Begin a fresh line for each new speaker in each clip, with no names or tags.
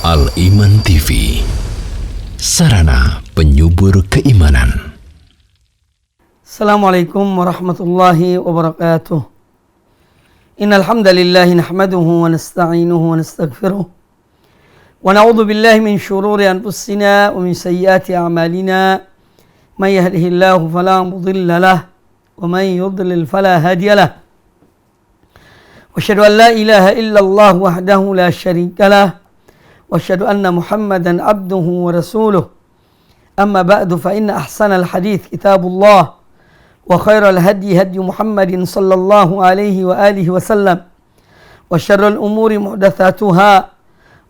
Al-Iman TV, sarana penyubur keimanan.
Assalamualaikum warahmatullahi wabarakatuh. Innal hamdalillah nahmaduhu wa nasta'inuhu wa nastaghfiruh. Wa na'udzu billahi min shururi anfusina wa min sayyiati a'malina. May yahdihillahu fala mudilla lahu wa may yudlil fala hadiya lahu. Wa asyhadu an la ilaha illallah wahdahu la syarika lahu. Wa asyhadu anna Muhammadan abduhu wa rasuluh. Amma ba'du fa inna ahsanal hadits kitabullah wa khairal hadi hadi Muhammadin sallallahu alaihi wa alihi wasallam. Wa syarrul umuri muhdatsatuha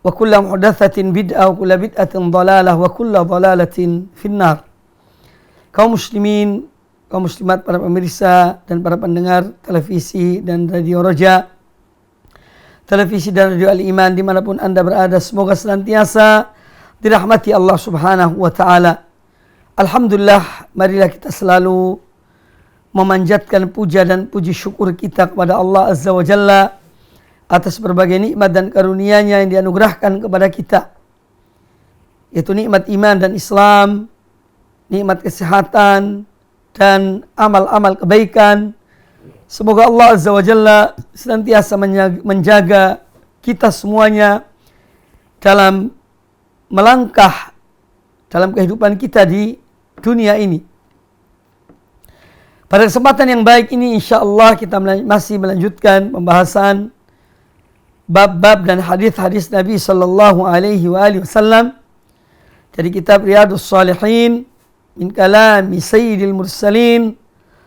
wa kullu muhdatsatin bid'ah wa kullu bid'atin dhalalah wa kullu dhalalatin finnar. Kaum muslimin, kaum muslimat, para pemirsa dan para pendengar televisi dan radio Roja, televisi dan radio Al-Iman dimanapun Anda berada, semoga senantiasa dirahmati Allah subhanahu wa ta'ala. Alhamdulillah, marilah kita selalu memanjatkan puja dan puji syukur kita kepada Allah Azza wa Jalla atas berbagai nikmat dan karunia-Nya yang dianugerahkan kepada kita, yaitu nikmat iman dan Islam, nikmat kesehatan dan amal-amal kebaikan. Semoga Allah Azza wa Jalla senantiasa menjaga kita semuanya dalam melangkah dalam kehidupan kita di dunia ini. Pada kesempatan yang baik ini, insya Allah kita masih melanjutkan pembahasan bab-bab dan hadis-hadis Nabi Sallallahu Alaihi Wasallam dari kitab Riyadhus Shalihin min kalami Sayyidil Mursalin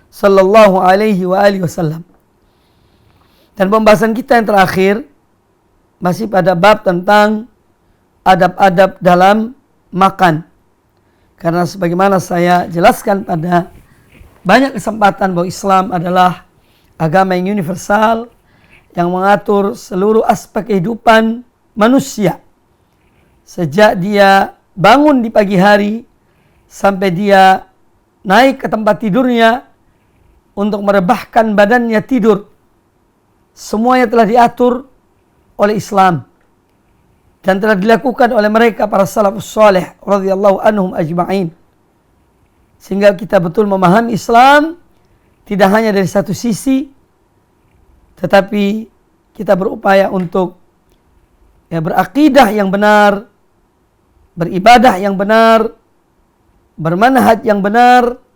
Sallallahu Alaihi Wasallam. Dan pembahasan kita yang terakhir masih pada bab tentang adab-adab dalam makan. Karena sebagaimana saya jelaskan pada banyak kesempatan bahwa Islam adalah agama yang universal yang mengatur seluruh aspek kehidupan manusia. Sejak dia bangun di pagi hari sampai dia naik ke tempat tidurnya untuk merebahkan badannya tidur, semuanya telah diatur oleh Islam dan telah dilakukan oleh mereka para salafus saleh radhiyallahu anhum ajma'in. Sehingga kita betul memahami Islam tidak hanya dari satu sisi, tetapi kita berupaya untuk berakidah yang benar, beribadah yang benar, bermanhaj yang benar,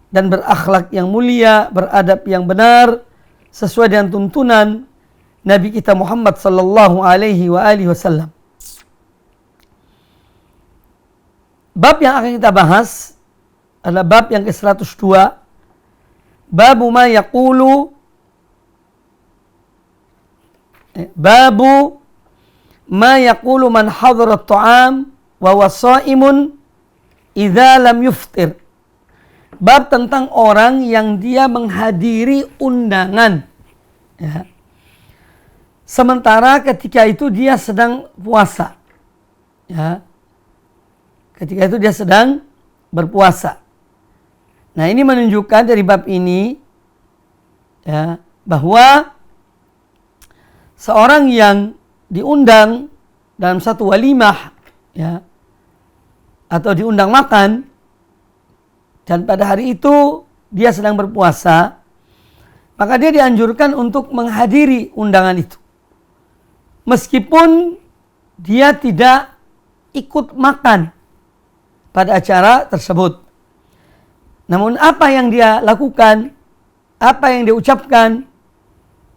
dan berakhlak yang mulia, beradab yang benar sesuai dengan tuntunan Nabi kita Muhammad sallallahu alaihi wasallam. Bab yang akan kita bahas adalah bab yang ke-102, babu ma yaqulu man hadara at-ta'am wa huwa sha'imun idza lam yuftir. Bab tentang orang yang dia menghadiri undangan, ya, sementara ketika itu dia sedang puasa, ya, ketika itu dia sedang berpuasa. Nah, ini menunjukkan dari bab ini, ya, bahwa seorang yang diundang dalam satu walimah, ya, atau diundang makan, dan pada hari itu dia sedang berpuasa, maka dia dianjurkan untuk menghadiri undangan itu. Meskipun dia tidak ikut makan pada acara tersebut. Namun apa yang dia lakukan, apa yang dia ucapkan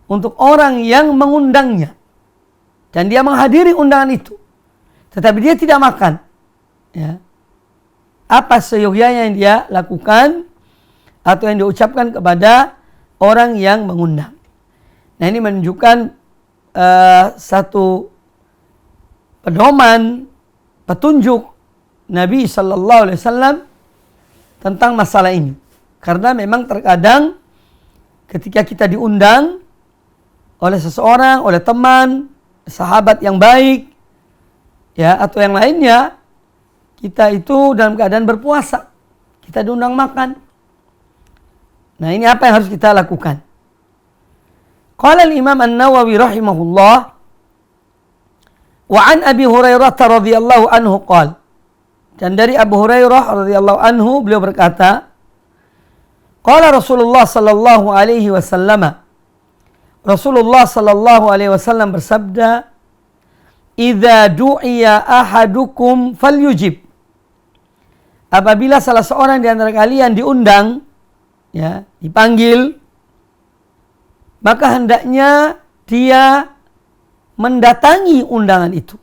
untuk orang yang mengundangnya, dan dia menghadiri undangan itu, tetapi dia tidak makan, ya, apa seyogyanya yang dia lakukan atau yang diucapkan kepada orang yang mengundang. Nah, ini menunjukkan satu pedoman, petunjuk Nabi Sallallahu Alaihi Wasallam tentang masalah ini. Karena memang terkadang ketika kita diundang oleh seseorang, oleh teman, sahabat yang baik, ya, atau yang lainnya, kita itu dalam keadaan berpuasa, kita diundang makan. Nah, ini apa yang harus kita lakukan? Qala al-Imam An-Nawawi rahimahullah, Wa an Abi Hurairah radhiyallahu anhu qala. Dan dari Abu Hurairah radhiyallahu anhu beliau berkata, qala Rasulullah sallallahu alaihi wasallam. Rasulullah sallallahu alaihi wasallam bersabda, "Idza du'iya ahadukum falyujib." Apabila salah seorang di antara kalian diundang, ya, dipanggil, maka hendaknya dia mendatangi undangan itu.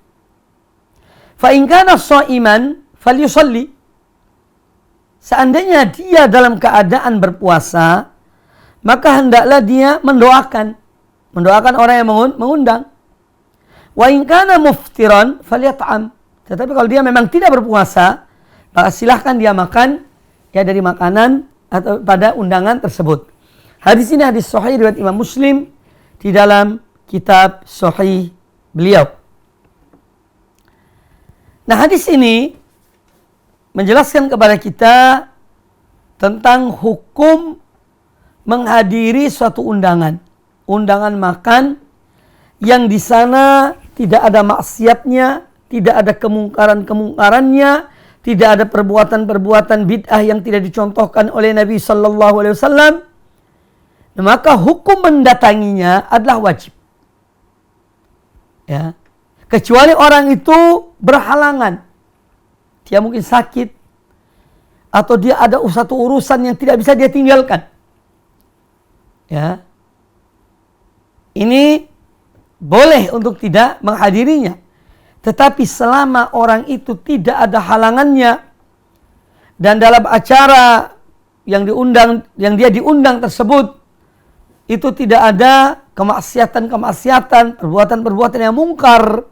Fa in kana sha'iman falyusalli. Seandainya dia dalam keadaan berpuasa, maka hendaklah dia mendoakan orang yang mengundang. Wa in kana muftiran falyat'am. Tetapi kalau dia memang tidak berpuasa, maka silahkan dia makan ya dari makanan atau pada undangan tersebut. Hadis ini hadis sahih riwayat Imam Muslim di dalam kitab sahih beliau. Nah, hadis ini menjelaskan kepada kita tentang hukum menghadiri suatu undangan makan yang di sana tidak ada maksiatnya, tidak ada kemungkarannya, tidak ada perbuatan-perbuatan bid'ah yang tidak dicontohkan oleh Nabi sallallahu alaihi wasallam. Maka hukum mendatanginya adalah wajib. Ya. Kecuali orang itu berhalangan. Dia mungkin sakit atau dia ada satu urusan yang tidak bisa dia tinggalkan. Ya. Ini boleh untuk tidak menghadirinya. Tetapi selama orang itu tidak ada halangannya dan dalam acara yang dia diundang tersebut itu tidak ada kemaksiatan, perbuatan-perbuatan yang mungkar,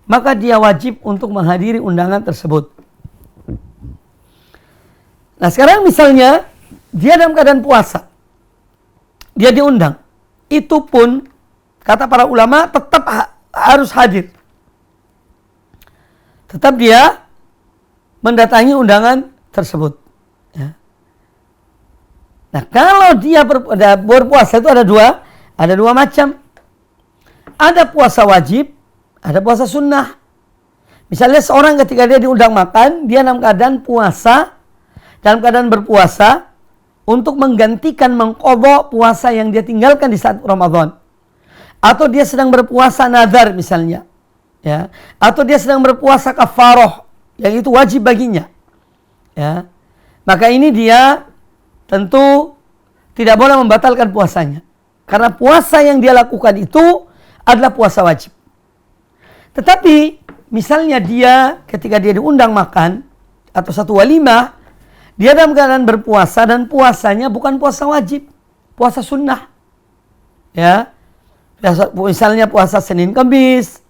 maka dia wajib untuk menghadiri undangan tersebut. Nah, sekarang misalnya dia dalam keadaan puasa, dia diundang, itu pun kata para ulama tetap harus hadir. Tetap dia mendatangi undangan tersebut. Ya. Nah, kalau dia berpuasa itu ada dua macam. Ada puasa wajib, ada puasa sunnah. Misalnya seorang ketika dia diundang makan, dia dalam keadaan berpuasa untuk menggantikan mengqadha puasa yang dia tinggalkan di saat Ramadan. Atau dia sedang berpuasa nazar misalnya. Ya, atau dia sedang berpuasa kafarah yang itu wajib baginya. Ya. Maka ini dia tentu tidak boleh membatalkan puasanya. Karena puasa yang dia lakukan itu adalah puasa wajib. Tetapi misalnya dia ketika dia diundang makan atau satu walimah, dia dalam keadaan berpuasa dan puasanya bukan puasa wajib, puasa sunnah. Ya. Misalnya puasa Senin Kamis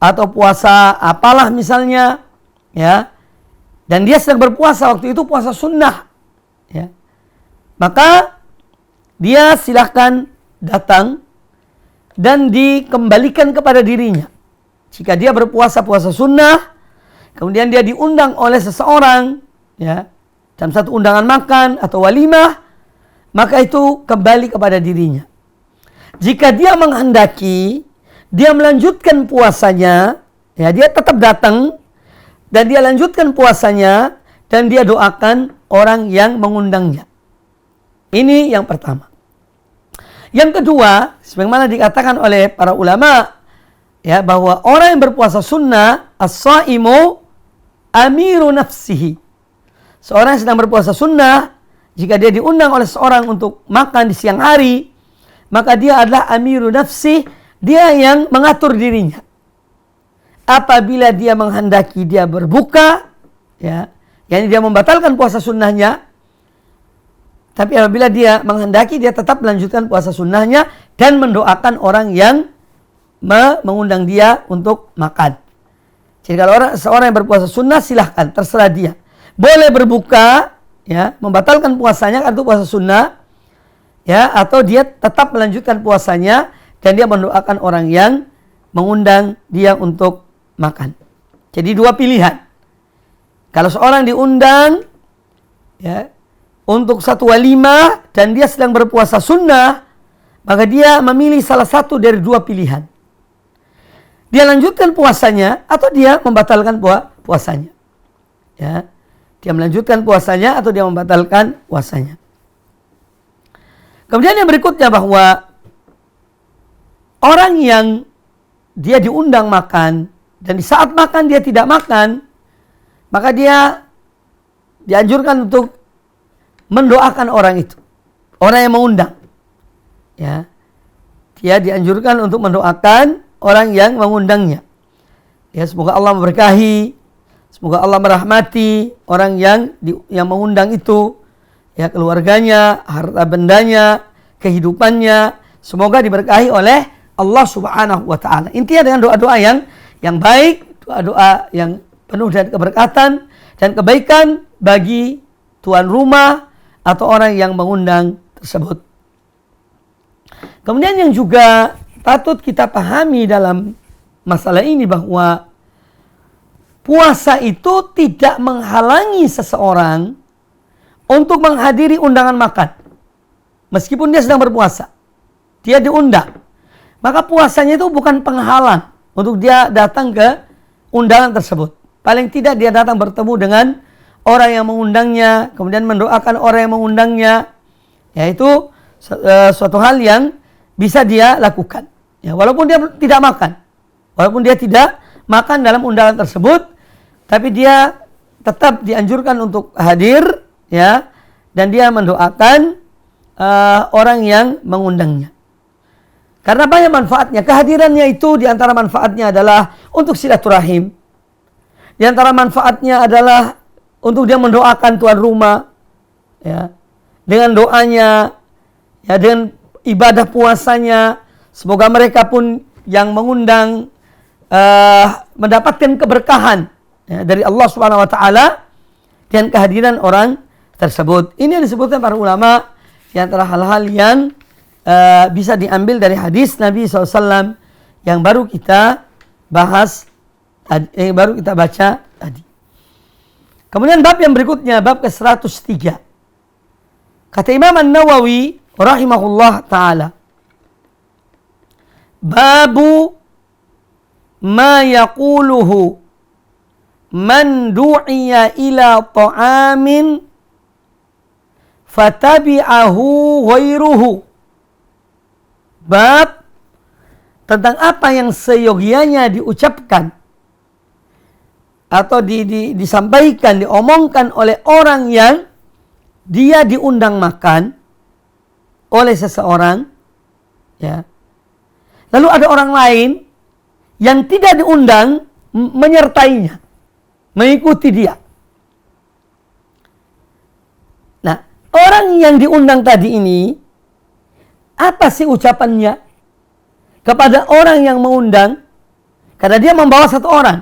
atau puasa apalah misalnya, ya. Dan dia sedang berpuasa waktu itu puasa sunnah, ya. Maka dia silahkan datang dan dikembalikan kepada dirinya. Jika dia berpuasa puasa sunnah, kemudian dia diundang oleh seseorang, ya, dalam satu undangan makan atau walimah, maka itu kembali kepada dirinya. Jika dia menghendaki dia melanjutkan puasanya, ya, dia tetap datang dan dia lanjutkan puasanya dan dia doakan orang yang mengundangnya. Ini yang pertama. Yang kedua, sebagaimana dikatakan oleh para ulama, ya, bahwa orang yang berpuasa sunnah, as-shaimu amiru nafsihi. Seorang yang sedang berpuasa sunnah, jika dia diundang oleh seorang untuk makan di siang hari, maka dia adalah amiru nafsi, dia yang mengatur dirinya. Apabila dia menghendaki dia berbuka, ya, yakni dia membatalkan puasa sunnahnya. Tapi apabila dia menghendaki dia tetap melanjutkan puasa sunnahnya dan mendoakan orang yang mengundang dia untuk makan. Jadi kalau seorang yang berpuasa sunnah silahkan, terserah dia. Boleh berbuka, ya, membatalkan puasanya karena itu puasa sunnah, ya, atau dia tetap melanjutkan puasanya dan dia mendoakan orang yang mengundang dia untuk makan. Jadi dua pilihan. Kalau seorang diundang, ya, untuk satu walimah dan dia sedang berpuasa sunnah, maka dia memilih salah satu dari dua pilihan. dia lanjutkan puasanya atau dia membatalkan puasanya. Ya, dia melanjutkan puasanya atau dia membatalkan puasanya. Kemudian yang berikutnya bahwa orang yang dia diundang makan dan di saat makan dia tidak makan, maka dia dianjurkan untuk mendoakan orang itu, orang yang mengundang. Ya, dia dianjurkan untuk mendoakan orang yang mengundangnya. Ya, semoga Allah memberkahi, semoga Allah merahmati orang yang mengundang itu, ya, keluarganya, harta bendanya, kehidupannya, semoga diberkahi oleh Allah Subhanahu wa taala. Intinya dengan doa-doa yang baik, doa-doa yang penuh dengan keberkatan dan kebaikan bagi tuan rumah atau orang yang mengundang tersebut. Kemudian yang juga patut kita pahami dalam masalah ini bahwa puasa itu tidak menghalangi seseorang untuk menghadiri undangan makan. Meskipun dia sedang berpuasa, dia diundang. Maka puasanya itu bukan penghalang untuk dia datang ke undangan tersebut. Paling tidak dia datang bertemu dengan orang yang mengundangnya, kemudian mendoakan orang yang mengundangnya. Yaitu suatu hal yang bisa dia lakukan. Ya, walaupun dia tidak makan. Walaupun dia tidak makan dalam undangan tersebut, tapi dia tetap dianjurkan untuk hadir, ya, dan dia mendoakan orang yang mengundangnya. Karena banyak manfaatnya. Kehadirannya itu diantara manfaatnya adalah untuk silaturahim. Di antara manfaatnya adalah untuk dia mendoakan tuan rumah, ya, dengan doanya, ya, dengan ibadah puasanya. Semoga mereka pun yang mengundang mendapatkan keberkahan, ya, dari Allah Subhanahu wa taala dengan kehadiran orang tersebut. Ini yang disebutkan para ulama di antara hal-hal yang bisa diambil dari hadis Nabi SAW yang baru kita bahas, yang baru kita baca tadi. Kemudian bab yang berikutnya, bab ke-103. Kata Imam An-Nawawi rahimahullah ta'ala, babu ma yaquluhu man du'iya ila ta'amin fatabi'ahu ghairuhu. Bab tentang apa yang seyogianya diucapkan atau disampaikan, diomongkan oleh orang yang dia diundang makan oleh seseorang, ya. Lalu ada orang lain yang tidak diundang menyertainya, mengikuti dia. Nah, orang yang diundang tadi ini, apa sih ucapannya kepada orang yang mengundang? Karena dia membawa satu orang.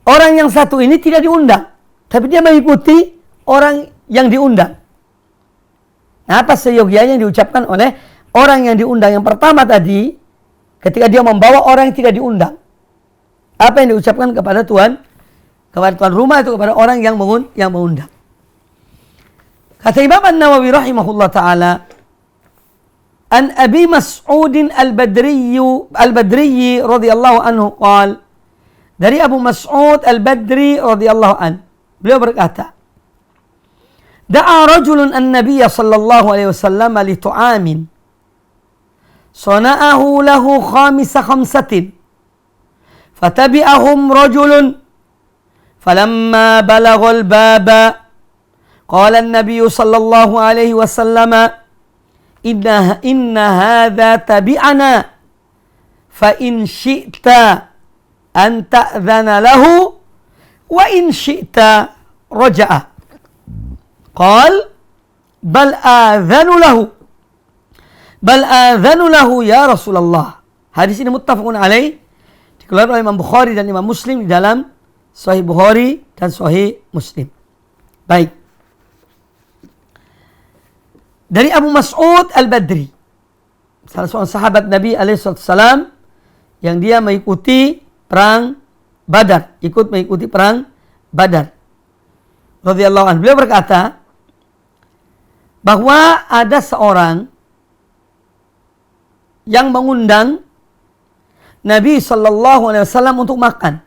Orang yang satu ini tidak diundang, tapi dia mengikuti orang yang diundang. Nah, apa seyogianya yang diucapkan oleh orang yang diundang yang pertama tadi ketika dia membawa orang yang tidak diundang? Apa yang diucapkan kepada tuan rumah itu, kepada orang yang mengundang? Kata Imam An-Nawawi rahimahullah ta'ala, an Abi Mas'ud al-Badri radhiyallahu anhu qala, dari Abu Mas'ud al-Badri radhiyallahu an, beliau berkata, da'a rajulun an-nabiy sallallahu alaihi wasallam li tu'amin sana'ahu lahu khamsatin fatabi'ahum rajulun falamma balagha al-baba qala an-nabiy sallallahu alaihi wasallam inna hadha tabi'ana fa in syi'ta an ta'dhana lahu wa in syi'ta raja'a. Qal bal adhanu lahu ya Rasulullah. Hadis ini muttafaqun alaih, dikeluarkan oleh Imam Bukhari dan Imam Muslim di dalam Sahih Bukhari dan Sahih Muslim. Baik. Dari Abu Mas'ud al-Badri, salah seorang sahabat Nabi alaihissalam yang dia mengikuti perang Badar, ikut mengikuti perang Badar radhiyallahu anhu. Beliau berkata bahwa ada seorang yang mengundang Nabi SAW untuk makan.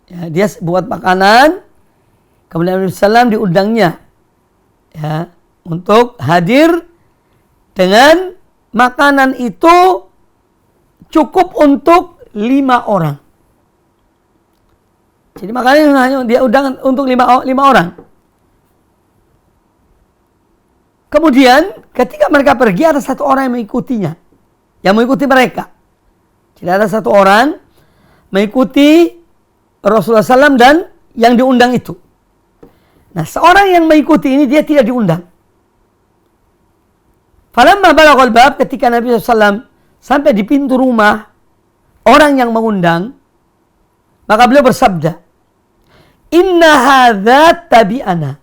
Ya, dia buat makanan, kemudian Nabi SAW diundangnya, ya, untuk hadir dengan makanan itu cukup untuk 5 orang. Jadi makanan hanya dia undang untuk 5 orang. Kemudian ketika mereka pergi ada satu orang yang mengikutinya, yang mengikuti mereka. Jadi ada satu orang mengikuti Rasulullah SAW dan yang diundang itu. Nah, seorang yang mengikuti ini dia tidak diundang. Falamma balaghal bab, ketika Nabi SAW sampai di pintu rumah orang yang mengundang, maka beliau bersabda, "Inna hadza tabi'ana."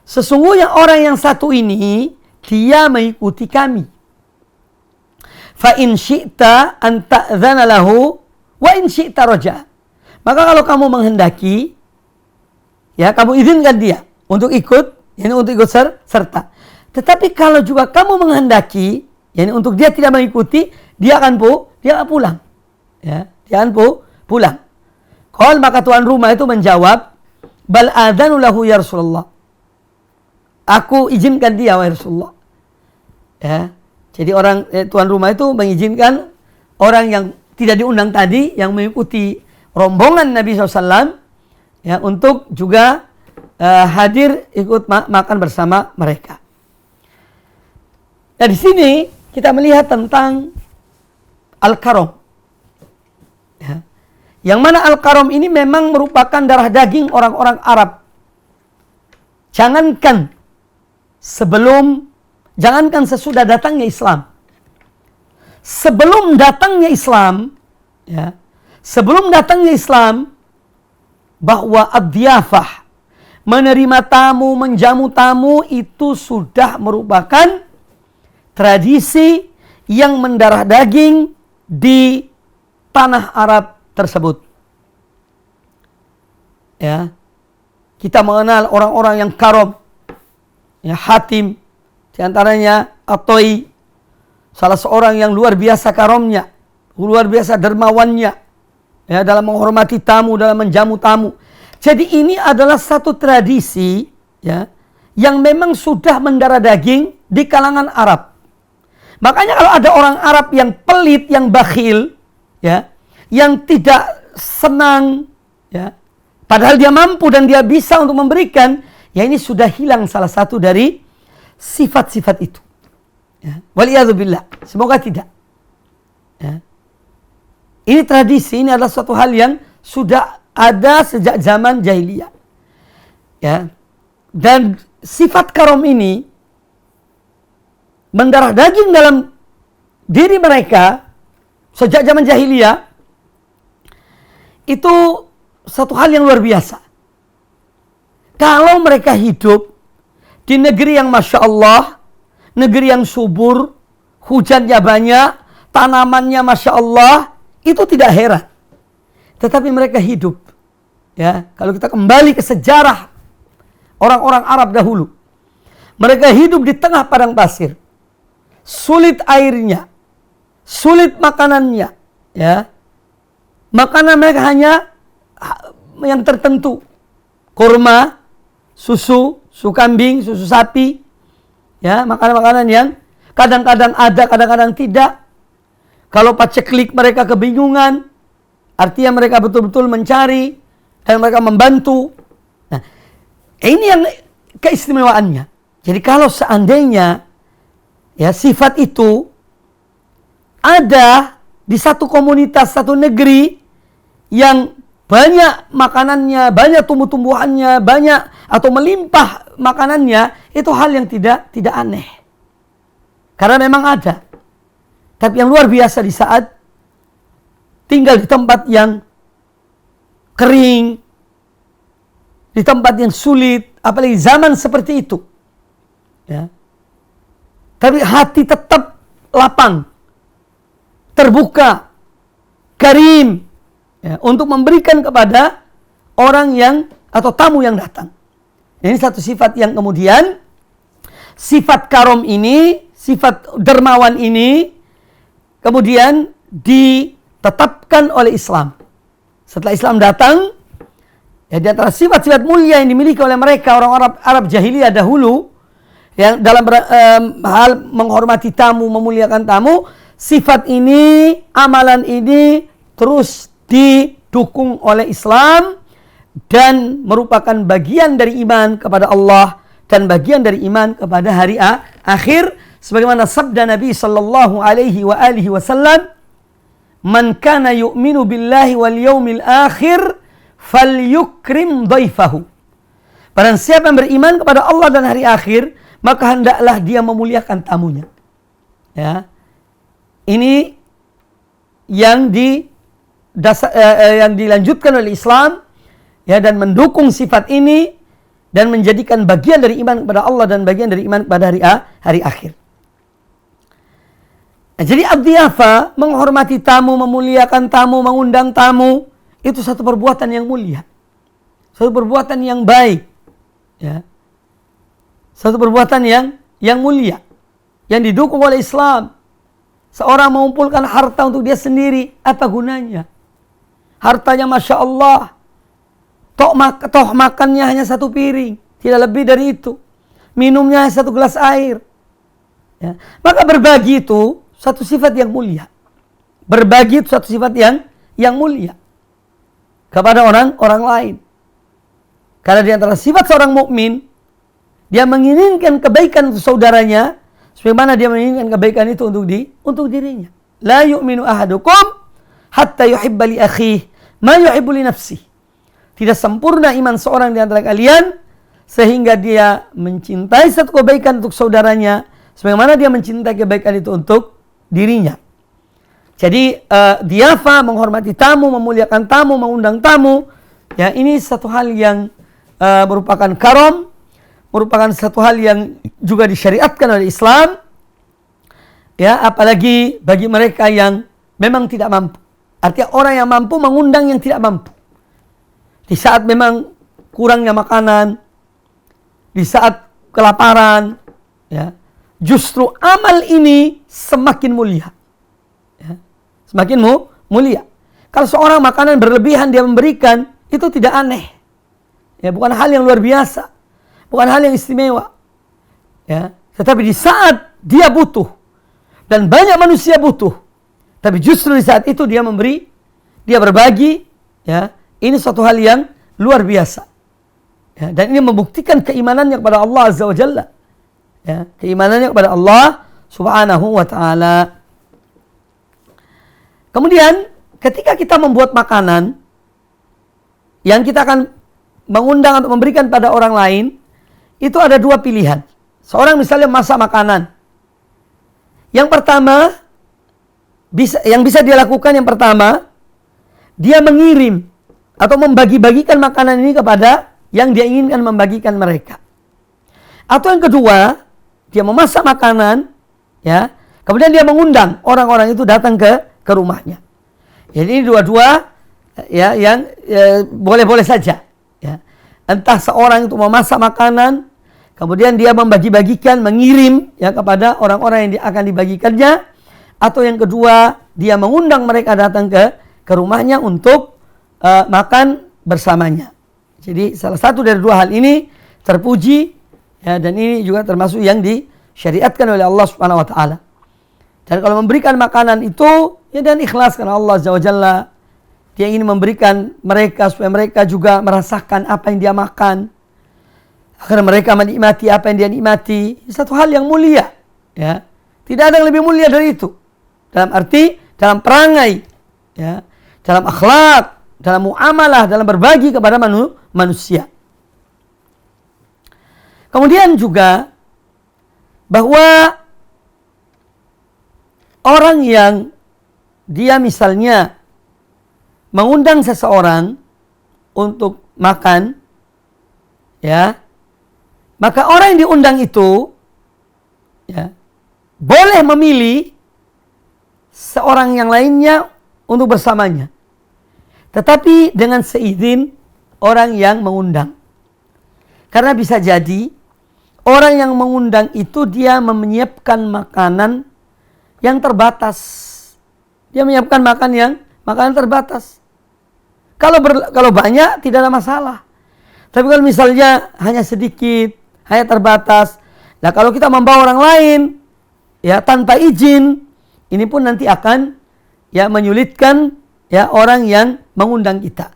Sesungguhnya orang yang satu ini dia mengikuti kami. Fa in syi'ta an ta'dzana lahu wa in syi'ta raja'. Maka kalau kamu menghendaki, ya kamu izinkan dia untuk ikut, ini untuk ikut serta. Tetapi kalau juga kamu menghendaki, ini untuk dia tidak mengikuti, dia akan pulang. Ya, dia akan pulang. Qal, maka tuan rumah itu menjawab, bal adzanu lahu ya Rasulullah. Aku izinkan dia wahai Rasulullah. Ya. Jadi tuan rumah itu mengizinkan orang yang tidak diundang tadi, yang mengikuti rombongan Nabi SAW, ya, untuk juga hadir ikut makan bersama mereka. Nah, di sini kita melihat tentang al-karom, ya, yang mana al-karom ini memang merupakan darah daging orang-orang Arab. Jangankan sesudah datangnya Islam. Sebelum datangnya Islam, ya, bahwa ad-diyafah, menerima tamu, menjamu tamu, itu sudah merupakan tradisi yang mendarah daging di tanah Arab tersebut. Ya. Kita mengenal orang-orang yang karom, ya, Hatim, diantaranya Atoi, salah seorang yang luar biasa karomnya, luar biasa dermawannya, ya, dalam menghormati tamu, dalam menjamu tamu. Jadi ini adalah satu tradisi, ya, yang memang sudah mendarah daging di kalangan Arab. Makanya kalau ada orang Arab yang pelit, yang bakhil, ya, yang tidak senang, ya, padahal dia mampu dan dia bisa untuk memberikan, ya, ini sudah hilang salah satu dari sifat-sifat itu. Ya. Waliyadzubillah. Semoga tidak. Ya. Ini tradisi, ini adalah suatu hal yang sudah ada sejak zaman jahiliyah. Ya. Dan sifat karom ini mendarah daging dalam diri mereka sejak zaman jahiliyah. Itu satu hal yang luar biasa. Kalau mereka hidup di negeri yang Masya Allah, negeri yang subur, hujannya banyak, tanamannya Masya Allah, itu tidak heran. Tetapi mereka hidup, ya, kalau kita kembali ke sejarah orang-orang Arab dahulu, mereka hidup di tengah padang pasir, sulit airnya, sulit makanannya, ya. Makanan mereka hanya yang tertentu, kurma, susu kambing, susu sapi, ya, makanan-makanan yang kadang-kadang ada, kadang-kadang tidak. Kalau paceklik mereka kebingungan, artinya mereka betul-betul mencari dan mereka membantu. Nah, ini yang keistimewaannya. Jadi kalau seandainya, ya, sifat itu ada di satu komunitas, satu negeri yang banyak makanannya, banyak tumbuh-tumbuhannya, banyak atau melimpah makanannya, itu hal yang tidak aneh. Karena memang ada. Tapi yang luar biasa di saat tinggal di tempat yang kering, di tempat yang sulit, apalagi zaman seperti itu. Ya. Tapi hati tetap lapang, terbuka, karim, ya, untuk memberikan kepada orang yang atau tamu yang datang. Ini satu sifat yang kemudian sifat karom ini, sifat dermawan ini kemudian ditetapkan oleh Islam. Setelah Islam datang, ya, di antara sifat-sifat mulia yang dimiliki oleh mereka orang-orang Arab jahiliyah dahulu, yang dalam hal menghormati tamu, memuliakan tamu, sifat ini, amalan ini terus didukung oleh Islam dan merupakan bagian dari iman kepada Allah dan bagian dari iman kepada hari akhir, sebagaimana sabda Nabi sallallahu alaihi wasallam, "Man kana yu'minu billahi wal yaumil akhir falyukrim dhaifahu." Barang siapa yang beriman kepada Allah dan hari akhir, maka hendaklah dia memuliakan tamunya. Ya. Ini yang yang dilanjutkan oleh Islam, ya, dan mendukung sifat ini dan menjadikan bagian dari iman kepada Allah dan bagian dari iman kepada hari akhir. Nah, jadi ad-diyafa, menghormati tamu, memuliakan tamu, mengundang tamu, itu satu perbuatan yang mulia. Satu perbuatan yang baik. Ya. Satu perbuatan yang mulia, yang didukung oleh Islam. Seorang mengumpulkan harta untuk dia sendiri, apa gunanya? Hartanya Masya Allah, toh makannya hanya satu piring, tidak lebih dari itu. Minumnya hanya satu gelas air. Ya. Maka berbagi itu satu sifat yang mulia. Berbagi itu satu sifat yang mulia kepada orang lain. Karena di antara sifat seorang mukmin, dia menginginkan kebaikan untuk saudaranya, sebagaimana dia menginginkan kebaikan itu untuk dirinya. La yu'minu ahadukum hatta yuhibba li akhihi ma yuhibbu li nafsihi. Tidak sempurna iman seorang di antara kalian sehingga dia mencintai satu kebaikan untuk saudaranya sebagaimana dia mencintai kebaikan itu untuk dirinya. Jadi diyafa, menghormati tamu, memuliakan tamu, mengundang tamu, ya, ini satu hal yang merupakan karam, merupakan satu hal yang juga disyariatkan oleh Islam, ya, apalagi bagi mereka yang memang tidak mampu. Artinya orang yang mampu mengundang yang tidak mampu. Di saat memang kurangnya makanan, di saat kelaparan, ya, justru amal ini semakin mulia. Ya, semakin mulia. Kalau seorang makanan berlebihan dia memberikan, itu tidak aneh. Ya, bukan hal yang luar biasa. Bukan hal yang istimewa. Ya, tetapi di saat dia butuh dan banyak manusia butuh, tapi justru di saat itu dia memberi, dia berbagi, ya, ini suatu hal yang luar biasa. Ya, dan ini membuktikan keimanannya kepada Allah Azza wa Jalla. Ya, keimanannya kepada Allah Subhanahu wa taala. Kemudian ketika kita membuat makanan yang kita akan mengundang atau memberikan pada orang lain, itu ada dua pilihan. Seorang misalnya masak makanan. Yang pertama, yang bisa dia lakukan yang pertama, dia mengirim atau membagi-bagikan makanan ini kepada yang dia inginkan membagikan mereka. Atau yang kedua, dia memasak makanan, ya, kemudian dia mengundang orang-orang itu datang ke rumahnya. Jadi ini dua-dua, ya, yang boleh-boleh saja. Ya. Entah seorang itu memasak makanan, kemudian dia membagi-bagikan, mengirim, ya, kepada orang-orang yang akan dibagikannya, atau yang kedua dia mengundang mereka datang ke rumahnya untuk makan bersamanya. Jadi salah satu dari dua hal ini terpuji, ya, dan ini juga termasuk yang disyariatkan oleh Allah Subhanahu wa taala. Dan kalau memberikan makanan itu, ya, dan ikhlas karena Allah Azza wa Jalla, dia ingin memberikan mereka supaya mereka juga merasakan apa yang dia makan, agar mereka menikmati apa yang dia nikmati. Satu hal yang mulia, ya. Tidak ada yang lebih mulia dari itu. Dalam arti, dalam perangai, ya, dalam akhlak, dalam muamalah, dalam berbagi kepada manusia. Kemudian juga bahwa orang yang dia misalnya mengundang seseorang untuk makan, ya, maka orang yang diundang itu, ya, boleh memilih seorang yang lainnya untuk bersamanya, tetapi dengan seizin orang yang mengundang. Karena bisa jadi orang yang mengundang itu dia menyiapkan makanan yang terbatas. Dia menyiapkan makan makanan terbatas. Kalau banyak tidak ada masalah. Tapi kalau misalnya hanya sedikit, hanya terbatas, nah kalau kita membawa orang lain ya tanpa izin, ini pun nanti akan ya menyulitkan ya orang yang mengundang kita.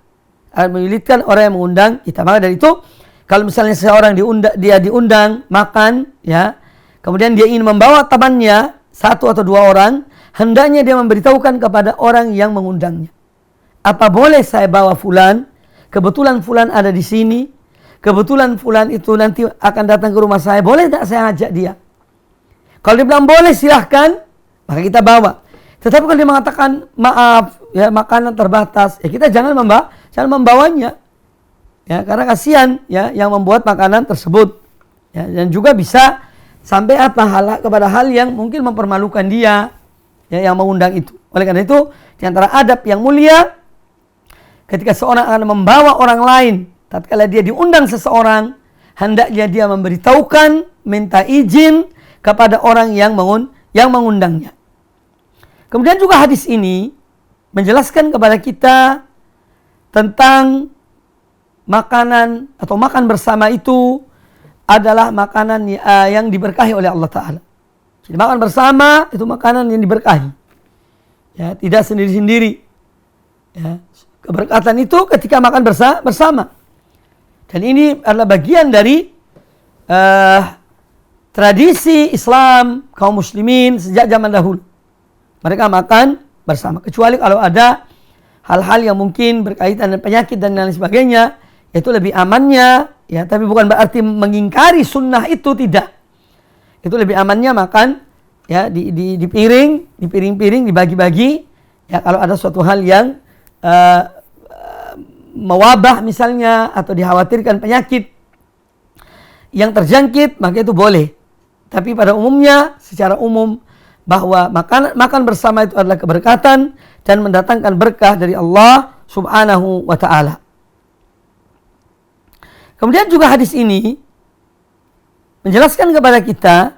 Menyulitkan orang yang mengundang kita. Maka dari itu, kalau misalnya seorang diundang makan ya, kemudian dia ingin membawa temannya 1 atau 2 orang, hendaknya dia memberitahukan kepada orang yang mengundangnya. Apa boleh saya bawa fulan? Kebetulan fulan ada di sini. Kebetulan fulan itu nanti akan datang ke rumah saya. Boleh tidak saya ajak dia? Kalau dia bilang boleh, silahkan, maka kita bawa. Tetapi kalau dia mengatakan maaf, ya makanan terbatas, ya kita jangan membawanya. Ya, karena kasihan ya yang membuat makanan tersebut. Ya, dan juga bisa sampai kepada hal yang mungkin mempermalukan dia ya, yang mengundang itu. Oleh karena itu, di antara adab yang mulia, ketika seorang akan membawa orang lain, tatkala dia diundang seseorang, hendaknya dia memberitahukan, minta izin kepada orang yang mengundangnya. Kemudian juga hadis ini menjelaskan kepada kita tentang makanan atau makan bersama itu adalah makanan yang diberkahi oleh Allah Ta'ala. Jadi makan bersama itu makanan yang diberkahi. Ya, tidak sendiri-sendiri. Ya, keberkatan itu ketika makan bersama. Dan ini adalah bagian dari tradisi Islam kaum muslimin sejak zaman dahulu. Mereka makan bersama. Kecuali kalau ada hal-hal yang mungkin berkaitan dengan penyakit dan lain sebagainya, itu lebih amannya. Ya, tapi bukan berarti mengingkari sunnah itu, tidak. Itu lebih amannya makan ya di piring-piring dibagi-bagi. Ya, kalau ada suatu hal yang mewabah misalnya atau dikhawatirkan penyakit yang terjangkit, maka itu boleh. Tapi pada umumnya, secara umum, bahwa makan bersama itu adalah keberkatan dan mendatangkan berkah dari Allah Subhanahu wa Ta'ala. Kemudian juga hadis ini menjelaskan kepada kita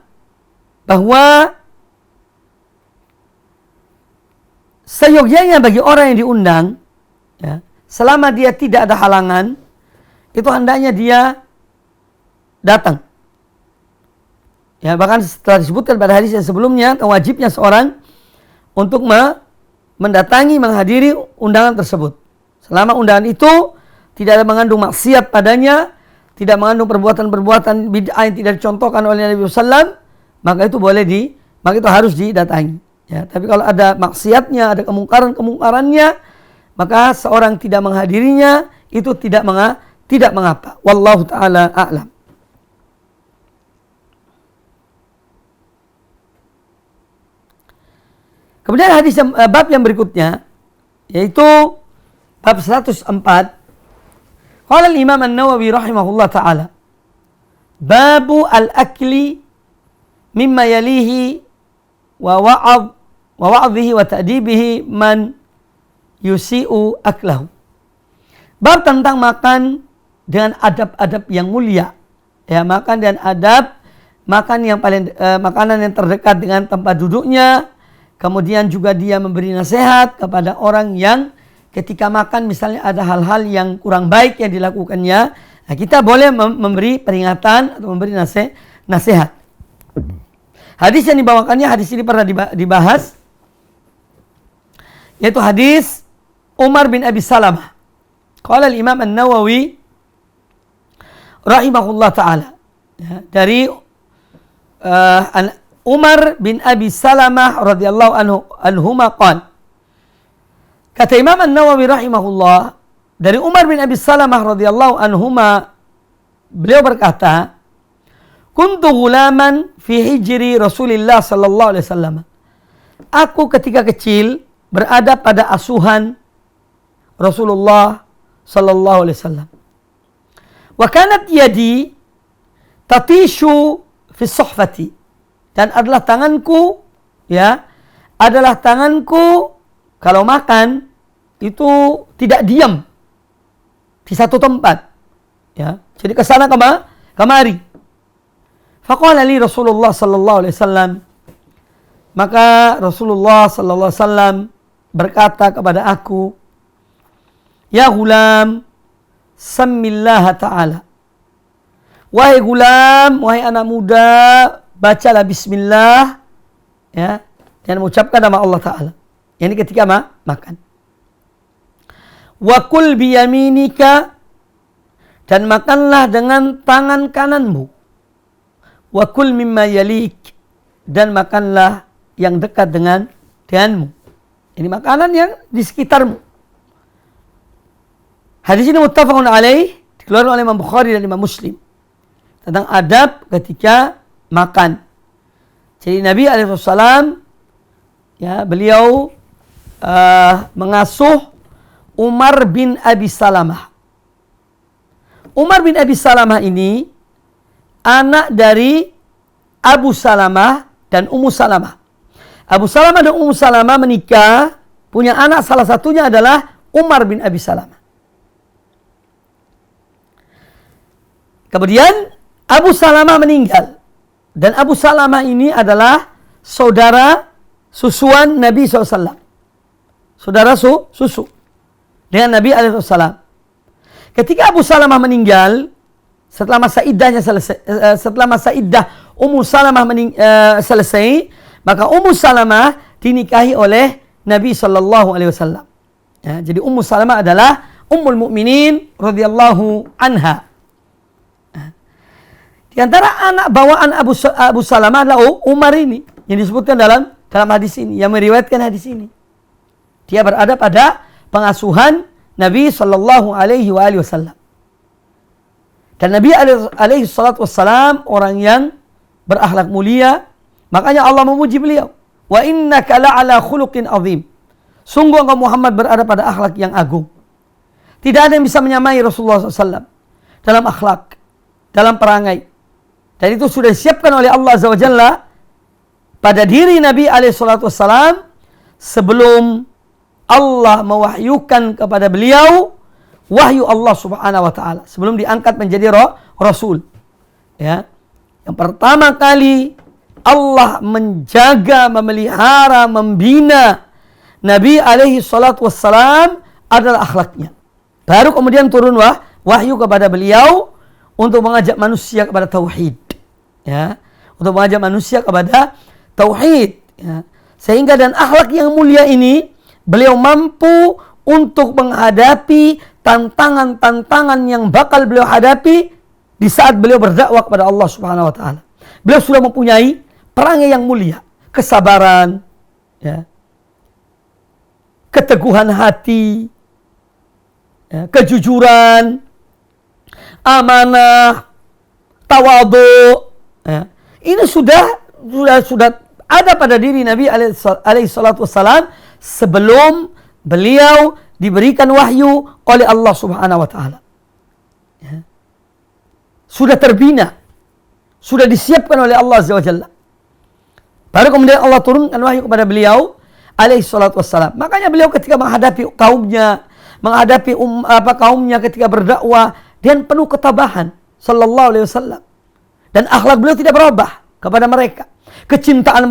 bahwa seyogyanya bagi orang yang diundang, ya, selama dia tidak ada halangan, itu hendaknya dia datang. Ya, bahkan setelah disebutkan pada hadis yang sebelumnya, wajibnya seorang untuk mendatangi, menghadiri undangan tersebut. Selama undangan itu tidak ada mengandung maksiat padanya, tidak mengandung perbuatan-perbuatan bid'ah yang tidak dicontohkan oleh Nabi SAW, maka itu maka itu harus didatangi. Ya, tapi kalau ada maksiatnya, ada kemungkaran-kemungkarannya, maka seorang tidak menghadirinya, itu tidak mengapa. Wallahu ta'ala a'lam. Kemudian hadis bab yang berikutnya, yaitu bab 104. Qala al-Imam An-Nawawi rahimahullah ta'ala, babu al-akli mimma yalihi wa wa'adhihi wa ta'dibihi man yusi'u aklahu. Bab tentang makan dengan adab-adab yang mulia. Ya, makan dengan adab, makanan yang terdekat dengan tempat duduknya. Kemudian juga dia memberi nasihat kepada orang yang ketika makan misalnya ada hal-hal yang kurang baik yang dilakukannya. Nah, kita boleh memberi peringatan atau memberi nasihat. Hadis yang dibawakannya, hadis ini pernah dibahas, yaitu hadis Umar bin Abi Salamah. Qala al-Imam An-Nawawi rahimahullah ta'ala, ya, dari Umar bin Abi Salamah radhiyallahu anhuma qala. Kata Imam An-Nawawi rahimahullah, dari Umar bin Abi Salamah radhiyallahu anhuma, beliau berkata, kuntu ghulaman fi hijri Rasulillah sallallahu alaihi wasallam. Aku ketika kecil berada pada asuhan Rasulullah sallallahu alaihi wasallam. Wa kanat yadi tatishu fi suhfati. Dan adalah tanganku, ya, adalah tanganku kalau makan itu tidak diam di satu tempat, ya. Jadi ke sana kemari. Faqala li Rasulullah sallallahu alaihi wasallam, maka Rasulullah sallallahu alaihi wasallam berkata kepada aku, "Ya gulam, sammillaha ta'ala." Wahai gulam, wahai anak muda, bacalah bismillah, ya, dan mengucapkan nama Allah Ta'ala. Ini ketika makan. Wa kul biyaminika, dan makanlah dengan tangan kananmu. Wa kul mimma yalik, dan makanlah yang dekat denganmu. Ini makanan yang di sekitarmu. Hadis ini muttafaqun alaih, dikeluarkan oleh Imam Bukhari dan Imam Muslim, tentang adab ketika makan. Jadi Nabi alaihissalam, ya, beliau mengasuh Umar bin Abi Salamah. Umar bin Abi Salamah ini anak dari Abu Salamah dan Ummu Salamah. Abu Salamah dan Ummu Salamah menikah, punya anak, salah satunya adalah Umar bin Abi Salamah. Kemudian Abu Salamah meninggal. Dan Abu Salamah ini adalah saudara susuan Nabi SAW. Saudara susu dengan Nabi SAW. Ketika Abu Salamah meninggal, setelah masa iddahnya selesai, setelah masa iddah Ummu Salamah selesai, maka Ummu Salamah dinikahi oleh Nabi SAW. Ya, jadi Ummu Salamah adalah Ummul Mukminin radhiyallahu anha. Di antara anak bawaan Abu Salamah adalah Umar ini, yang disebutkan dalam hadis ini, yang meriwayatkan hadis ini. Dia berada pada pengasuhan Nabi sallallahu alaihi wasallam. Dan Nabi alaihi salatu wassalam orang yang berakhlak mulia, makanya Allah memuji beliau. Wa innaka la'ala khuluqin azim. Sungguh engkau Muhammad berada pada akhlak yang agung. Tidak ada yang bisa menyamai Rasulullah SAW dalam akhlak, dalam perangai. Dan itu sudah disiapkan oleh Allah Azza wa Jalla pada diri Nabi SAW sebelum Allah mewahyukan kepada beliau wahyu Allah Subhanahu wa taala, sebelum diangkat menjadi rasul. Ya. Yang pertama kali Allah menjaga, memelihara, membina Nabi alaihi salatu wassalam adalah akhlaknya. Baru kemudian turun wahyu kepada beliau untuk mengajak manusia kepada tauhid. Ya. Untuk mengajak manusia kepada tauhid. Ya. Sehingga dan akhlak yang mulia ini beliau mampu untuk menghadapi tantangan-tantangan yang bakal beliau hadapi di saat beliau berdakwah kepada Allah Subhanahu wa taala. Beliau sudah mempunyai perangai yang mulia, kesabaran, ya, keteguhan hati, ya, kejujuran, amanah, tawadhu. Ya. Ini sudah ada pada diri Nabi alaihi salatu wassalam sebelum beliau diberikan wahyu oleh Allah Subhanahu wa taala. Ya. Sudah terbina, sudah disiapkan oleh Allah Azza wa Jalla. Baru kemudian Allah turunkan wahyu kepada beliau alaihi salatu wassalam. Makanya beliau ketika menghadapi kaumnya, kaumnya ketika berdakwah, dan penuh ketabahan sallallahu alaihi wasallam. Dan akhlak beliau tidak berubah kepada mereka. Kecintaan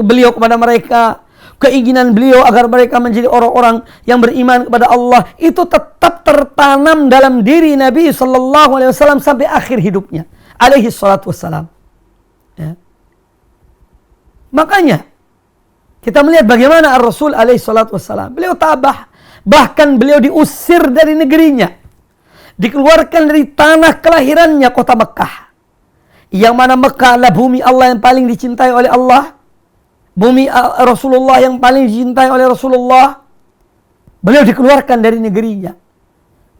beliau kepada mereka, keinginan beliau agar mereka menjadi orang-orang yang beriman kepada Allah, itu tetap tertanam dalam diri Nabi sallallahu alaihi wasallam sampai akhir hidupnya alaihi salatu wassalam. Ya. Makanya kita melihat bagaimana Rasul alaihi salatu wassalam, beliau tabah, bahkan beliau diusir dari negerinya, dikeluarkan dari tanah kelahirannya, kota Mekah, yang mana Mekah adalah bumi Allah yang paling dicintai oleh Allah, bumi Rasulullah yang paling dicintai oleh Rasulullah. Beliau dikeluarkan dari negerinya.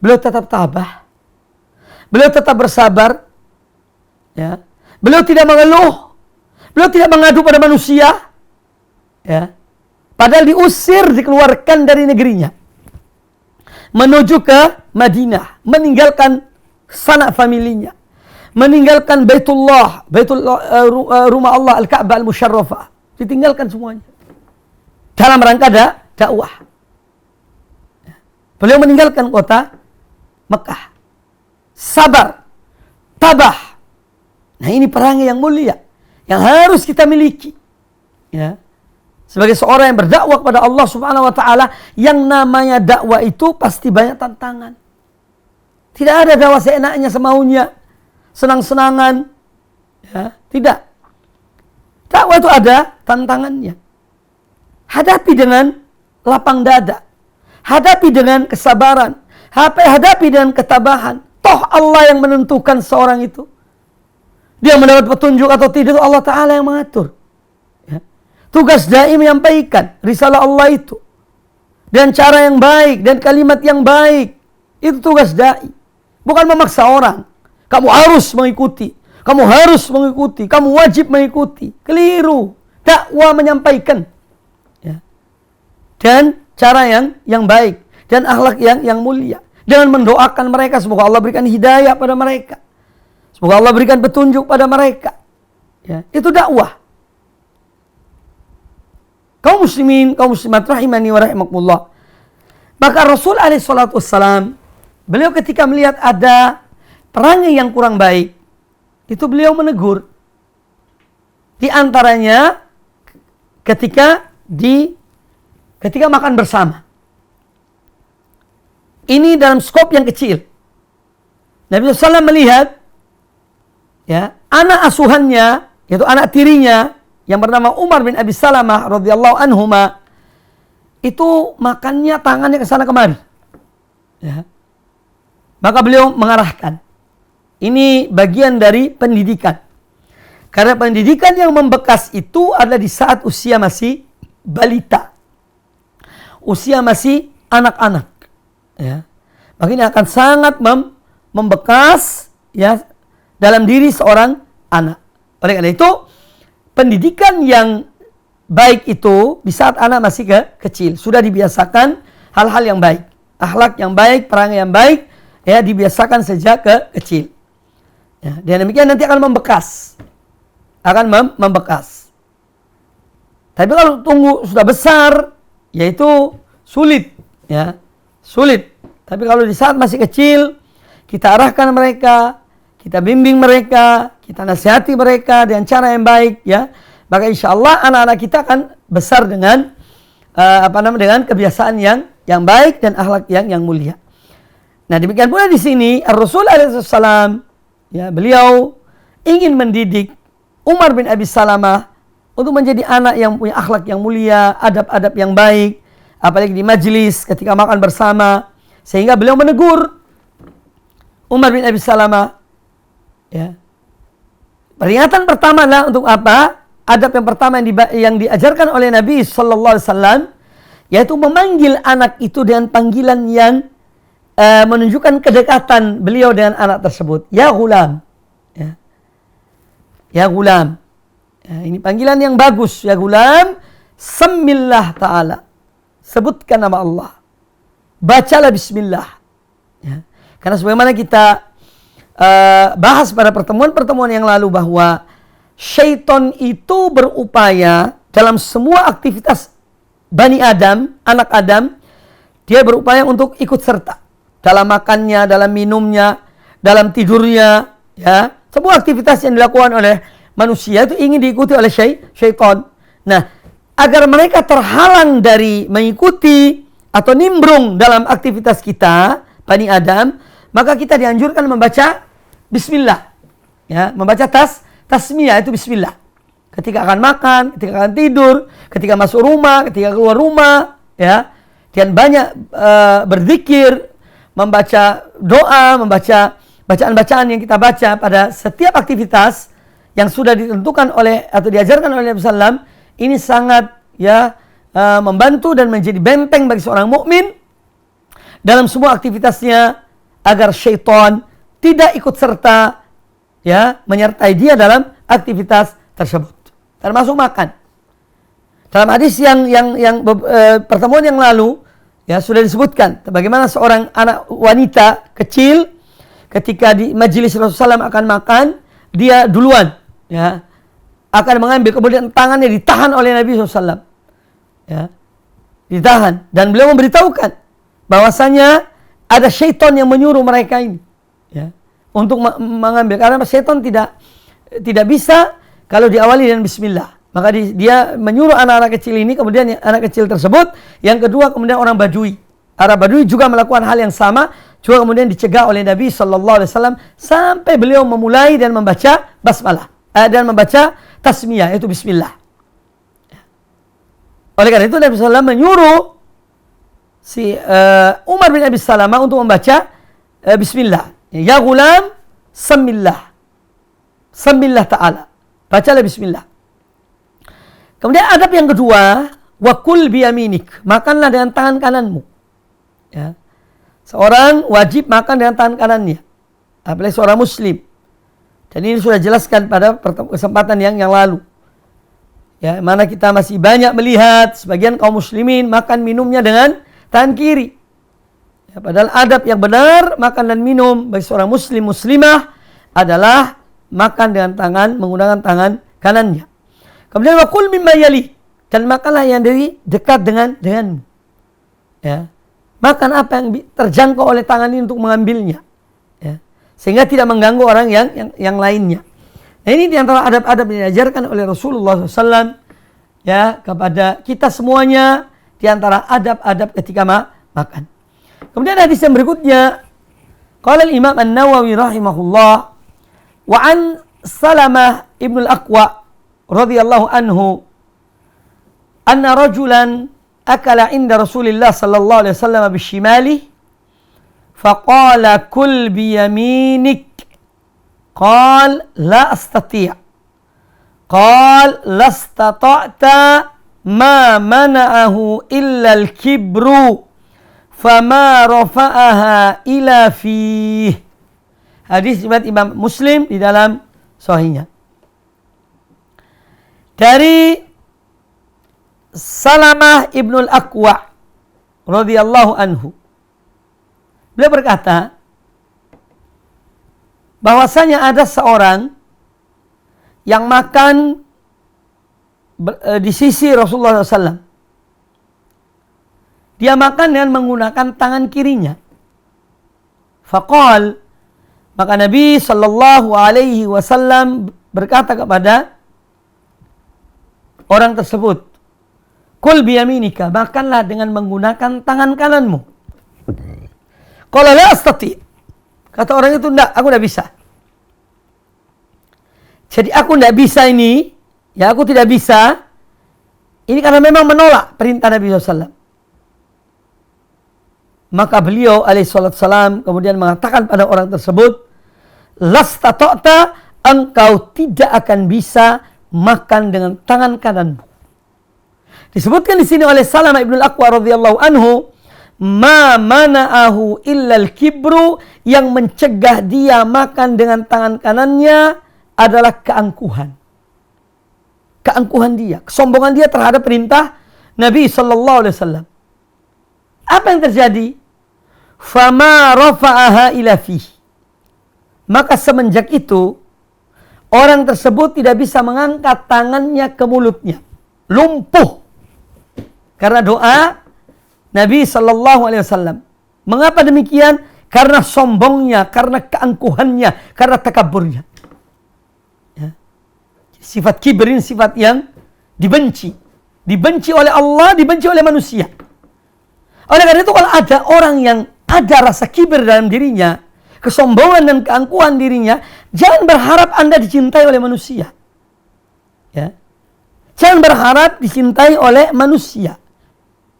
Beliau tetap tabah. Beliau tetap bersabar. Ya. Beliau tidak mengeluh. Beliau tidak mengadu pada manusia. Ya. Padahal diusir, dikeluarkan dari negerinya. Menuju ke Madinah. Meninggalkan sanak familinya. Meninggalkan Baitullah, rumah Allah, Al-Ka'bah Al-Musyarrafah. Ditinggalkan semuanya dalam rangka dakwah. Beliau meninggalkan kota Mekah, sabar, tabah. Nah, ini perangai yang mulia yang harus kita miliki, ya, sebagai seorang yang berdakwah kepada Allah Subhanahu wa taala, yang namanya dakwah itu pasti banyak tantangan. Tidak ada dakwah seenaknya, semaunya, senang-senangan. Ya, tidak. Dakwah itu ada tantangannya. Hadapi dengan lapang dada. Hadapi dengan kesabaran. Hadapi dengan ketabahan. Toh Allah yang menentukan seorang itu. Dia mendapat petunjuk atau tidak, itu Allah Ta'ala yang mengatur. Ya. Tugas dai menyampaikan risalah Allah itu. Dan cara yang baik, dan kalimat yang baik. Itu tugas dai. Bukan memaksa orang. Kamu harus mengikuti. Kamu harus mengikuti. Kamu wajib mengikuti. Keliru. Dakwah menyampaikan. Ya. Dan cara yang baik. Dan akhlak yang mulia. Dengan mendoakan mereka. Semoga Allah berikan hidayah pada mereka. Semoga Allah berikan petunjuk pada mereka. Ya. Itu dakwah. Kaum muslimin, kaum muslimat rahimani wa rahimakumullah. Maka Rasul SAW, beliau ketika melihat ada perangai yang kurang baik, itu beliau menegur. Di antaranya ketika makan bersama. Ini dalam skop yang kecil. Nabi SAW melihat, ya, anak asuhannya, yaitu anak tirinya yang bernama Umar bin Abi Salamah radhiyallahu anhuma, itu makannya tangannya ke sana kemari. Ya. Maka beliau mengarahkan. Ini bagian dari pendidikan. Karena pendidikan yang membekas itu adalah di saat usia masih balita. Usia masih anak-anak. Ya. Maka ini akan sangat membekas, ya, dalam diri seorang anak. Oleh karena itu, pendidikan yang baik itu di saat anak masih kecil. Sudah dibiasakan hal-hal yang baik. Akhlak yang baik, perangai yang baik, ya, dibiasakan sejak kecil. Ya, dan demikian nanti akan membekas. Akan membekas. Tapi kalau tunggu sudah besar, yaitu sulit. Ya, sulit. Tapi kalau di saat masih kecil, kita arahkan mereka, kita bimbing mereka, kita nasihati mereka dengan cara yang baik, ya, maka insya Allah anak-anak kita akan besar dengan dengan kebiasaan yang baik dan akhlak yang mulia. Nah, demikian pula di sini Rasul alaihissalam, ya, beliau ingin mendidik Umar bin Abi Salamah untuk menjadi anak yang punya akhlak yang mulia, adab-adab yang baik, apalagi di majelis ketika makan bersama, sehingga beliau menegur Umar bin Abi Salamah. Ya. Peringatan pertama adalah untuk apa? Adab yang pertama yang diajarkan oleh Nabi Sallallahu Alaihi Wasallam, yaitu memanggil anak itu dengan panggilan yang menunjukkan kedekatan beliau dengan anak tersebut. Ya ghulam. Ya. Ya ghulam. Ya, ini panggilan yang bagus. Ya ghulam, Sammillah ta'ala. Sebutkan nama Allah. Bacalah bismillah. Ya. Karena sebagaimana kita bahas pada pertemuan-pertemuan yang lalu bahwa syaitan itu berupaya dalam semua aktivitas Bani Adam, anak Adam, dia berupaya untuk ikut serta dalam makannya, dalam minumnya, dalam tidurnya, ya. Semua aktivitas yang dilakukan oleh manusia itu ingin diikuti oleh syaitan. Nah, agar mereka terhalang dari mengikuti atau nimbrung dalam aktivitas kita, Bani Adam, maka kita dianjurkan membaca bismillah. Ya, membaca tasmiyah itu bismillah. Ketika akan makan, ketika akan tidur, ketika masuk rumah, ketika keluar rumah, ya. Dan banyak berzikir, membaca doa, membaca bacaan-bacaan yang kita baca pada setiap aktivitas yang sudah ditentukan oleh atau diajarkan oleh Nabi SAW, ini sangat, ya, membantu dan menjadi benteng bagi seorang mukmin dalam semua aktivitasnya, agar syaitan tidak ikut serta, ya, menyertai dia dalam aktivitas tersebut, termasuk makan. Dalam hadis yang pertemuan yang lalu, ya, sudah disebutkan bagaimana seorang anak wanita kecil ketika di majelis Rasulullah SAW akan makan, dia duluan, ya, akan mengambil, kemudian tangannya ditahan oleh Nabi SAW, ya, ditahan, dan beliau memberitahukan bahwasanya ada syaitan yang menyuruh mereka ini, ya, untuk mengambil, karena syaitan tidak bisa kalau diawali dengan bismillah. Maka dia menyuruh anak-anak kecil ini, kemudian anak kecil tersebut, yang kedua kemudian orang Badui. Arab Badui juga melakukan hal yang sama, juga kemudian dicegah oleh Nabi SAW sampai beliau memulai dan membaca basmalah dan membaca tasmiyah, yaitu bismillah. Oleh karena itu Nabi SAW menyuruh si Umar bin Abi Salamah untuk membaca bismillah. Ya gulam, samillah. Samillah ta'ala. Bacalah bismillah. Kemudian adab yang kedua, wakul biyaminik, makanlah dengan tangan kananmu. Ya. Seorang wajib makan dengan tangan kanannya, apalagi seorang muslim. Dan ini sudah jelaskan pada kesempatan yang lalu. Ya, mana kita masih banyak melihat sebagian kaum muslimin makan minumnya dengan tangan kiri. Ya, padahal adab yang benar makan dan minum bagi seorang muslim muslimah adalah makan dengan tangan, menggunakan tangan kanannya. Kemudian wakul mimma yali, dan makanlah yang dari dekat denganmu. Ya. Makan apa yang terjangkau oleh tangan ini untuk mengambilnya. Ya. Sehingga tidak mengganggu orang yang lainnya. Nah, ini diantara adab-adab yang diajarkan oleh Rasulullah SAW ya, kepada kita semuanya, diantara adab-adab ketika makan. Kemudian hadis yang berikutnya, qala al-Imam An-Nawawi rahimahullah, wa an Salamah ibn al-Aqwa radhiyallahu anhu anna rajulan akala inda Rasulillah sallallahu alaihi wasallam bishimali faqala kul biyaminik qal la astati' qal la istata'ta ma mana'ahu illa al-kibru fama rafa'aha ila fih. Hadis riwayat Imam Muslim di dalam sahihnya. Dari Salamah ibnul Aqwa radhiyallahu anhu, beliau berkata bahwasanya ada seorang yang makan di sisi Rasulullah SAW. Dia makan dengan menggunakan tangan kirinya. Faqal, maka Nabi sallallahu alaihi wasallam berkata kepada orang tersebut, kul biyaminika, makanlah dengan menggunakan tangan kananmu. Qala la astati', kata orang itu, enggak, aku tidak bisa. Jadi aku tidak bisa ini, ya aku tidak bisa, ini karena memang menolak perintah Nabi SAW. Maka beliau alaihissalam kemudian mengatakan pada orang tersebut, lastata'ta, engkau tidak akan bisa makan dengan tangan kananmu. Disebutkan di sini oleh Salamah ibn al-Aqwa radhiyallahu anhu, ma mana'ahu illal kibru, yang mencegah dia makan dengan tangan kanannya adalah keangkuhan. Keangkuhan dia, kesombongan dia terhadap perintah Nabi sallallahu alaihi wasallam. Apa yang terjadi? Fama rafa'aha ila fih. Maka semenjak itu orang tersebut tidak bisa mengangkat tangannya ke mulutnya. Lumpuh. Karena doa Nabi SAW. Mengapa demikian? Karena sombongnya, karena keangkuhannya, karena takaburnya. Ya. Sifat kibir ini sifat yang dibenci. Dibenci oleh Allah, dibenci oleh manusia. Oleh karena itu kalau ada orang yang ada rasa kibir dalam dirinya, kesombongan dan keangkuhan dirinya, jangan berharap Anda dicintai oleh manusia. Ya. Jangan berharap dicintai oleh manusia.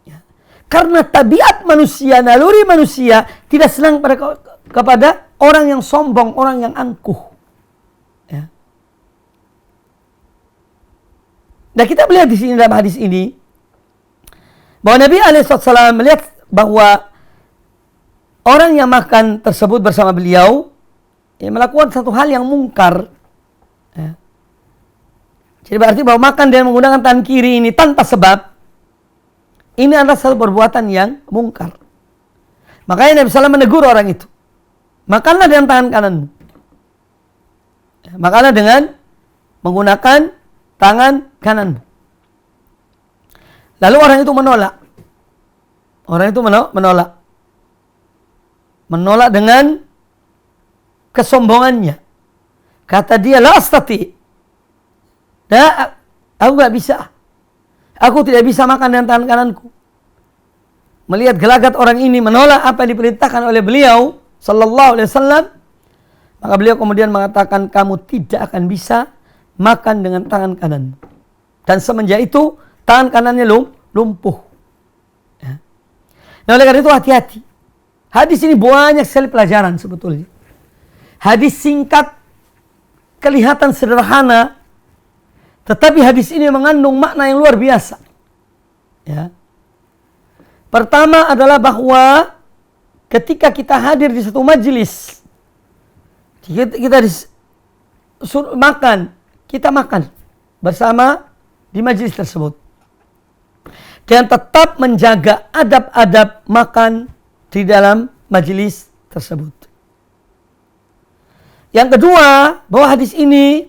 Ya. Karena tabiat manusia, naluri manusia tidak senang kepada orang yang sombong, orang yang angkuh. Ya. Nah, kita melihat di sini dalam hadis ini bahwa Nabi alaihissalam melihat bahwa orang yang makan tersebut bersama beliau melakukan satu hal yang mungkar. Ya. Jadi berarti bahwa makan dengan menggunakan tangan kiri ini tanpa sebab, ini adalah satu perbuatan yang mungkar. Makanya Nabi SAW menegur orang itu. Makanlah dengan tangan kananmu. Ya, makanlah dengan menggunakan tangan kananmu. Lalu orang itu menolak. Orang itu menolak. Menolak dengan kesombongannya. Kata dia, la astati. Aku nggak bisa. Aku tidak bisa makan dengan tangan kananku. Melihat gelagat orang ini menolak apa yang diperintahkan oleh beliau sallallahu alaihi wasallam, maka beliau kemudian mengatakan, kamu tidak akan bisa makan dengan tangan kanan. Dan semenjak itu tangan kanannya lumpuh. Ya. Nah, oleh karena itu hati-hati. Hadis ini banyak sekali pelajaran sebetulnya. Hadis singkat, kelihatan sederhana, tetapi hadis ini mengandung makna yang luar biasa. Ya. Pertama adalah bahwa ketika kita hadir di satu majelis, kita makan, kita makan bersama di majelis tersebut. Dan tetap menjaga adab-adab makan di dalam majelis tersebut. Yang kedua, bahwa hadis ini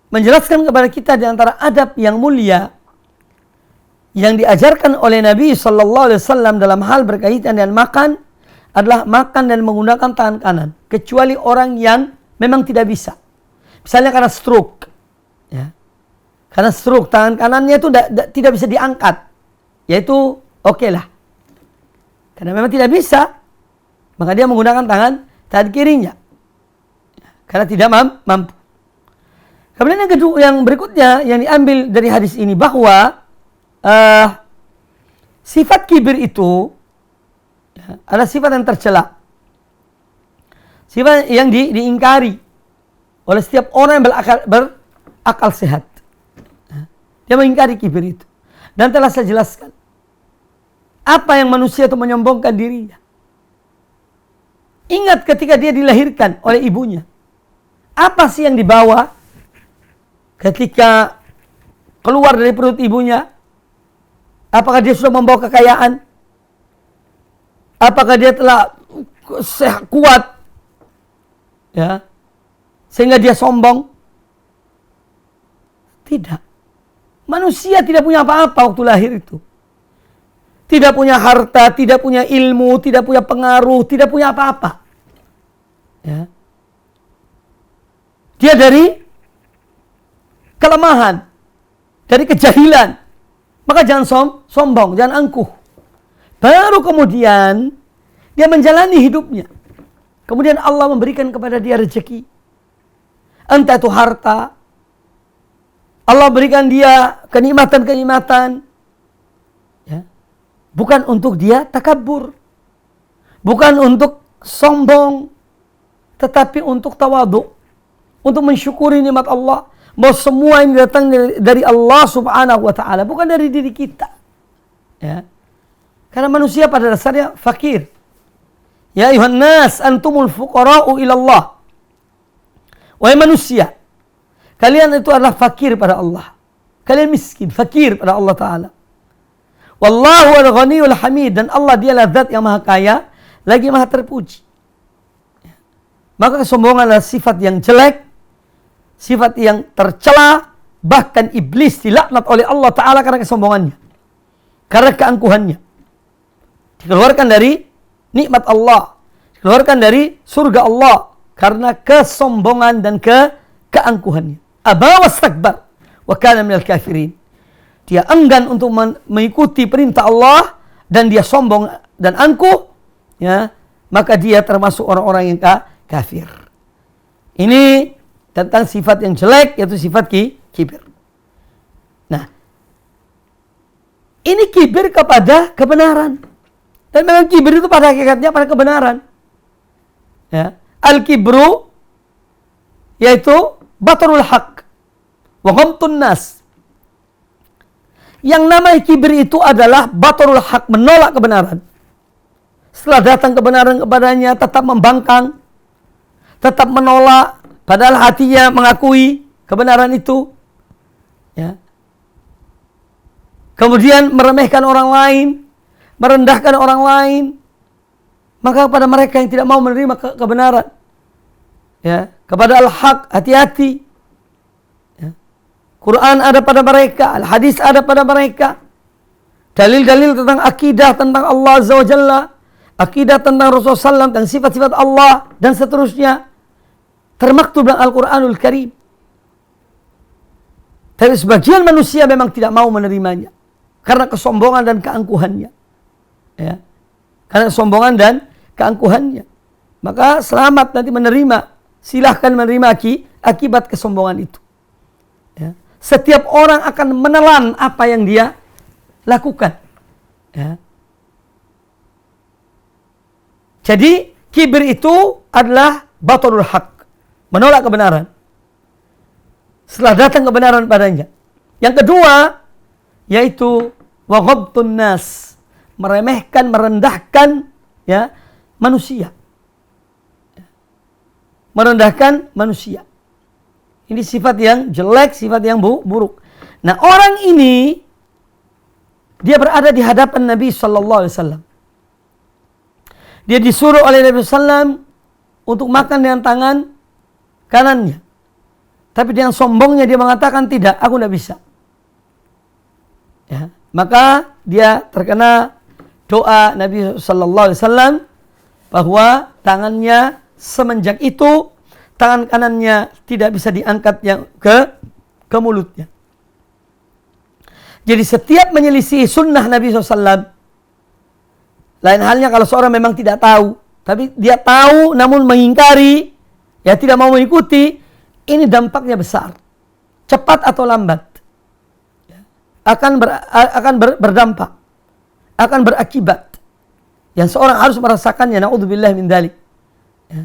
menjelaskan kepada kita di antara adab yang mulia yang diajarkan oleh Nabi sallallahu alaihi wasallam dalam hal berkaitan dengan makan adalah makan dan menggunakan tangan kanan, kecuali orang yang memang tidak bisa. Misalnya karena stroke, ya. Karena stroke tangan kanannya itu tidak bisa diangkat, yaitu oke lah. Karena memang tidak bisa, maka dia menggunakan tangan kirinya, karena tidak mampu. Kemudian yang kedua, yang berikutnya yang diambil dari hadis ini bahwa sifat kibir itu adalah sifat yang tercela, sifat yang diingkari oleh setiap orang yang berakal sehat. Dia mengingkari kibir itu. Dan telah saya jelaskan apa yang manusia itu menyombongkan dirinya. Ingat ketika dia dilahirkan oleh ibunya, apa sih yang dibawa ketika keluar dari perut ibunya? Apakah dia sudah membawa kekayaan? Apakah dia telah kuat? Ya. Sehingga dia sombong? Tidak. Manusia tidak punya apa-apa waktu lahir itu. Tidak punya harta, tidak punya ilmu, tidak punya pengaruh, tidak punya apa-apa. Ya. Dia dari kelemahan, dari kejahilan. Maka jangan sombong, jangan angkuh. Baru kemudian dia menjalani hidupnya. Kemudian Allah memberikan kepada dia rezeki. Entah itu harta. Allah berikan dia kenikmatan-kenikmatan. Ya. Bukan untuk dia takabur. Bukan untuk sombong. Tetapi untuk tawadhu. Untuk mensyukuri nikmat Allah. Bahwa semua ini datang dari Allah subhanahu wa ta'ala. Bukan dari diri kita. Ya. Karena manusia pada dasarnya fakir. Ya ayuhan nas antumul fuqara'u ilallah. Wahai manusia, kalian itu adalah fakir pada Allah. Kalian miskin, fakir pada Allah Ta'ala. Wallahu al-ghaniyul hamid. Dan Allah dialah zat yang maha kaya, lagi maha terpuji. Maka kesombongan adalah sifat yang jelek, sifat yang tercela. Bahkan iblis dilaknat oleh Allah Ta'ala karena kesombongannya, karena keangkuhannya. Dikeluarkan dari nikmat Allah, dikeluarkan dari surga Allah karena kesombongan dan keangkuhannya. Aba wastakbar wa kana minal kafirin. Dia enggan untuk mengikuti perintah Allah dan dia sombong dan angkuh, ya, maka dia termasuk orang-orang yang kafir. Ini tentang sifat yang jelek, yaitu sifat kibir. Nah, ini kibir kepada kebenaran. Dan memang kibir itu pada hakikatnya pada kebenaran. Ya. Al-kibru yaitu batarul haq wa ghamtun nas. Yang namanya kibir itu adalah batarul haq, menolak kebenaran. Setelah datang kebenaran kepadanya tetap membangkang, tetap menolak, padahal hatinya mengakui kebenaran itu. Ya. Kemudian meremehkan orang lain, merendahkan orang lain. Maka kepada mereka yang tidak mau menerima kebenaran, ya, kepada al-haq, hati-hati. Ya. Quran ada pada mereka, al-hadis ada pada mereka. Dalil-dalil tentang akidah, tentang Allah Azza wa Jalla, akidah tentang Rasulullah SAW, tentang sifat-sifat Allah, dan seterusnya. Termaktub dalam Al-Quranul Karim. Tapi sebagian manusia memang tidak mau menerimanya karena kesombongan dan keangkuhannya. Ya. Karena kesombongan dan keangkuhannya. Maka selamat nanti menerima. Silahkan menerima akibat kesombongan itu. Ya. Setiap orang akan menelan apa yang dia lakukan. Ya. Jadi kibir itu adalah batarul haq, menolak kebenaran setelah datang kebenaran padanya. Yang kedua yaitu wa ghabtun nas, meremehkan, merendahkan ya manusia. Merendahkan manusia. Ini sifat yang jelek, sifat yang buruk. Nah, orang ini dia berada di hadapan Nabi sallallahu alaihi wasallam. Dia disuruh oleh Nabi sallam untuk makan dengan tangan kanannya. Tapi dengan sombongnya dia mengatakan, tidak, aku tidak bisa. Ya, maka dia terkena doa Nabi sallallahu alaihi wasallam bahwa tangannya semenjak itu tangan kanannya tidak bisa diangkat yang ke mulutnya. Jadi setiap menyelisih sunnah Nabi SAW, lain halnya kalau seorang memang tidak tahu, tapi dia tahu namun mengingkari, ya tidak mau mengikuti, ini dampaknya besar, cepat atau lambat, akan berdampak, akan berakibat, yang seorang harus merasakannya. Na'udzubillah min dzalik. Ya.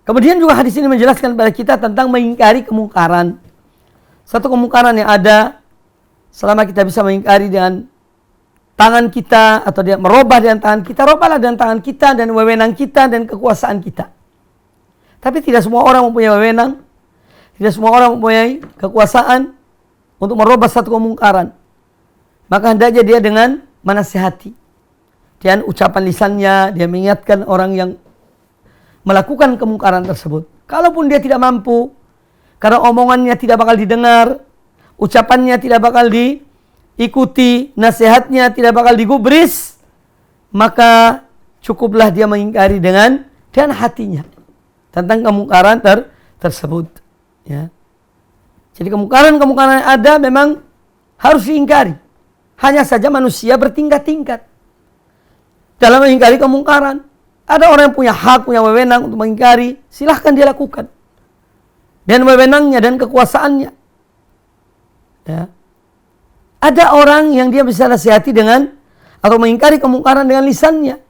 Kemudian juga hadis ini menjelaskan kepada kita tentang mengingkari kemungkaran. Satu kemungkaran yang ada, selama kita bisa mengingkari dengan tangan kita, atau dia merubah dengan tangan kita, robahlah dengan tangan kita dan wewenang kita dan kekuasaan kita. Tapi tidak semua orang mempunyai wewenang, tidak semua orang mempunyai kekuasaan untuk merubah satu kemungkaran. Maka hendaknya dia dengan menasihati, dengan ucapan lisannya, dia mengingatkan orang yang melakukan kemungkaran tersebut. Kalaupun dia tidak mampu, karena omongannya tidak bakal didengar, ucapannya tidak bakal diikuti, nasihatnya tidak bakal digubris, maka cukuplah dia mengingkari dengan hatinya tentang kemungkaran tersebut. Ya. Jadi kemungkaran-kemungkaran yang ada memang harus diingkari. Hanya saja manusia bertingkat-tingkat dalam mengingkari kemungkaran. Ada orang yang punya hak, punya wewenang untuk mengingkari, silahkan dia lakukan. Dan wewenangnya dan kekuasaannya. Ya. Ada orang yang dia bisa nasihati dengan, atau mengingkari kemungkaran dengan lisannya.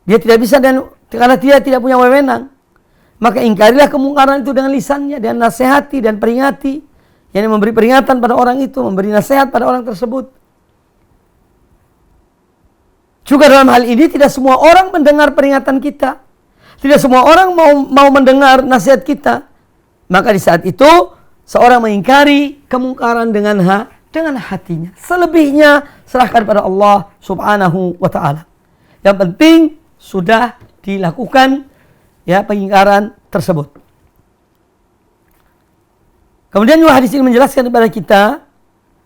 Dia tidak bisa karena dia tidak punya wewenang. Maka ingkarilah kemungkaran itu dengan lisannya, dan nasihati dan peringati. Yang memberi peringatan pada orang itu, memberi nasihat pada orang tersebut. Juga dalam hal ini tidak semua orang mendengar peringatan kita. Tidak semua orang mau mendengar nasihat kita. Maka di saat itu seorang mengingkari kemungkaran dengan hatinya. Selebihnya serahkan pada Allah Subhanahu wa taala. Yang penting sudah dilakukan ya pengingkaran tersebut. Kemudian juga hadis ini menjelaskan kepada kita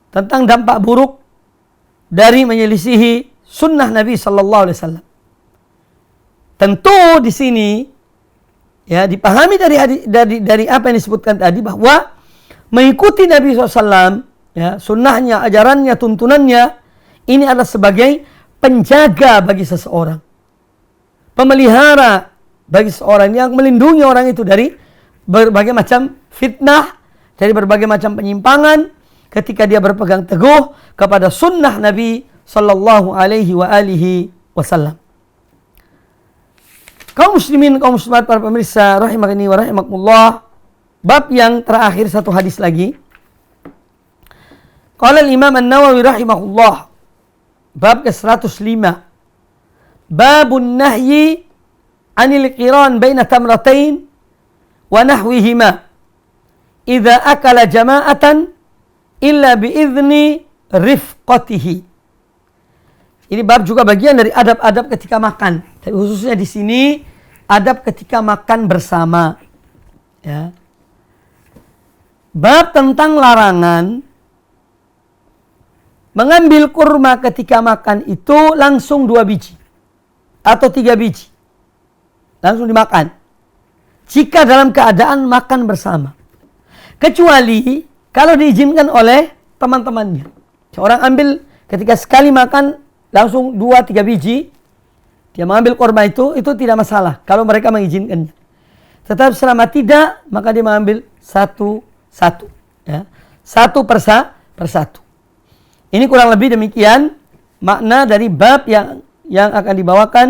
tentang dampak buruk dari menyelisihi sunnah Nabi sallallahu alaihi wasallam. Tentu di sini ya dipahami dari apa yang disebutkan tadi, bahwa mengikuti Nabi SAW, ya, sunnahnya, ajarannya, tuntunannya, ini adalah sebagai penjaga bagi seseorang, pemelihara bagi seseorang, yang melindungi orang itu dari berbagai macam fitnah, dari berbagai macam penyimpangan, ketika dia berpegang teguh kepada sunnah Nabi sallallahu alaihi wa alihi wasallam. Kaum muslimin, kaum muslimat, para pemirsa rahimahni wa rahimakumullah, bab yang terakhir, satu hadis lagi. Qala al-Imam An-Nawawi rahimahullah, bab ke-105, babun nahyi anil qiran baina tamratain wa nahwihima idza akala jama'atan illa biizni rifqatihi. Ini bab juga bagian dari adab-adab ketika makan. Tapi khususnya di sini adab ketika makan bersama. Ya. Bab tentang larangan mengambil kurma ketika makan itu langsung 2 biji atau 3 biji, langsung dimakan. jika dalam keadaan makan bersama. Kecuali kalau diizinkan oleh teman-temannya. Seorang ambil ketika sekali makan langsung 2-3 biji, dia mengambil kurma itu tidak masalah kalau mereka mengizinkannya. Tetapi selama tidak, maka dia mengambil satu-satu. Ya. Satu per satu. Ini kurang lebih demikian makna dari bab yang akan dibawakan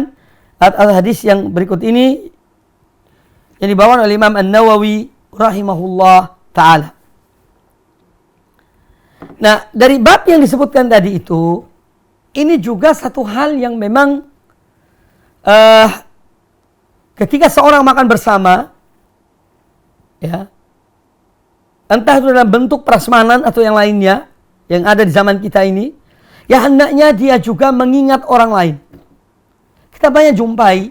atau hadis yang berikut ini yang dibawakan oleh Imam An-Nawawi rahimahullah ta'ala. Nah, dari bab yang disebutkan tadi itu, ini juga satu hal yang memang ketika seorang makan bersama, ya, entah itu dalam bentuk prasmanan atau yang lainnya yang ada di zaman kita ini, ya hendaknya dia juga mengingat orang lain. Kita banyak jumpai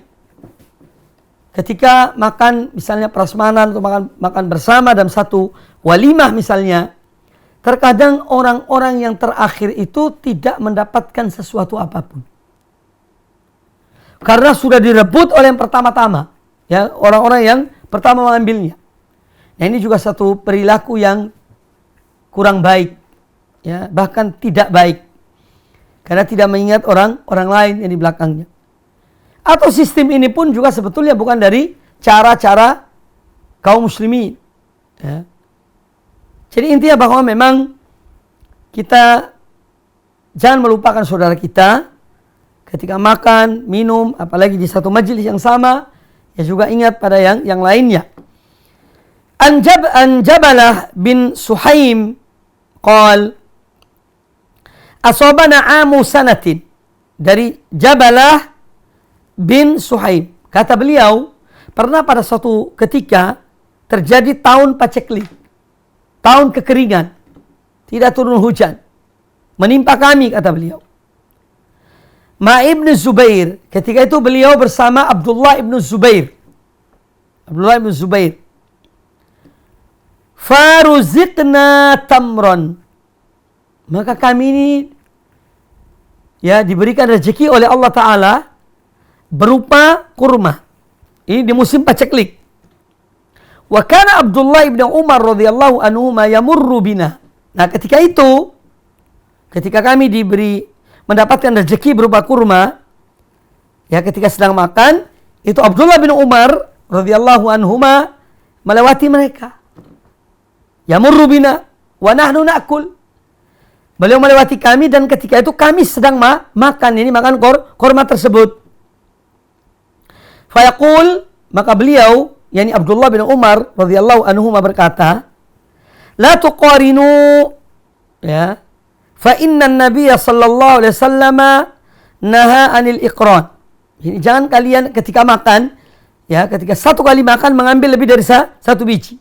ketika makan misalnya prasmanan atau makan bersama dalam satu walimah misalnya, terkadang orang-orang yang terakhir itu tidak mendapatkan sesuatu apapun. Karena sudah direbut oleh yang pertama-tama, ya, orang-orang yang pertama mengambilnya. Nah, ini juga satu perilaku yang kurang baik, ya, bahkan tidak baik. Karena tidak mengingat orang lain yang di belakangnya. Atau sistem ini pun juga sebetulnya bukan dari cara-cara kaum muslimin. Ya. Jadi intinya bahwa memang kita jangan melupakan saudara kita ketika makan, minum, apalagi di satu majelis yang sama, ya juga ingat pada yang lainnya. An Jabalah bin Suhaim qal asabana amu sanatin, dari Jabalah bin Suhaim, kata beliau, pernah pada suatu ketika terjadi tahun paceklik, tahun kekeringan, tidak turun hujan, menimpa kami, kata beliau. Ma ibn Zubair, ketika itu beliau bersama Abdullah ibn Zubair. Faruzikna tamron, maka kami ini, ya, diberikan rezeki oleh Allah Ta'ala berupa kurma. Ini di musim paceklik. Wa kana Abdullah ibn Umar radhiyallahu anhu ma yamurru bina. Nah, ketika itu, ketika kami mendapatkan rezeki berupa kurma, ya, ketika sedang makan, itu Abdullah bin Umar radhiyallahu anhuma melewati mereka. Yamurru bina wa nahnu na'kul. Beliau melewati kami dan ketika itu kami sedang makan kurma tersebut. Fayaqul, maka beliau, yakni Abdullah bin Umar radhiyallahu anhuma berkata, la tuqarinu, ya, fa inna an-nabiy sallallahu alaihi wasallam naha 'anil iqran. Jadi jangan kalian ketika makan, ya, ketika satu kali makan mengambil lebih dari satu biji.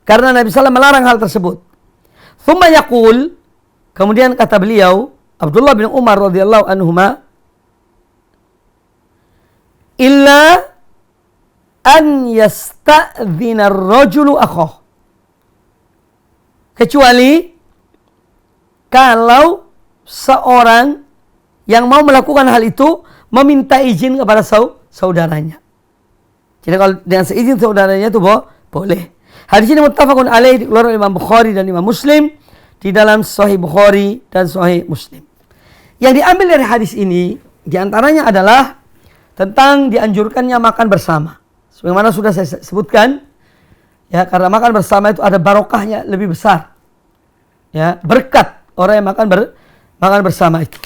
Karena Nabi sallallahu melarang hal tersebut. Tsumma yaqul, kemudian kata beliau, Abdullah bin Umar radhiyallahu anhuma, illa an yasta'dhina ar-rajulu akhah, kecuali kalau seorang yang mau melakukan hal itu meminta izin kepada saudaranya. Jadi kalau dengan seizin saudaranya itu boleh. Hadis ini muttafaqun alaih, dikeluarkan oleh Imam Bukhari dan Imam Muslim di dalam Sahih Bukhari dan Sahih Muslim. Yang diambil dari hadis ini diantaranya adalah tentang dianjurkannya makan bersama. Sebagaimana sudah saya sebutkan, ya, karena makan bersama itu ada barokahnya lebih besar, ya, berkat orang yang makan bersama itu.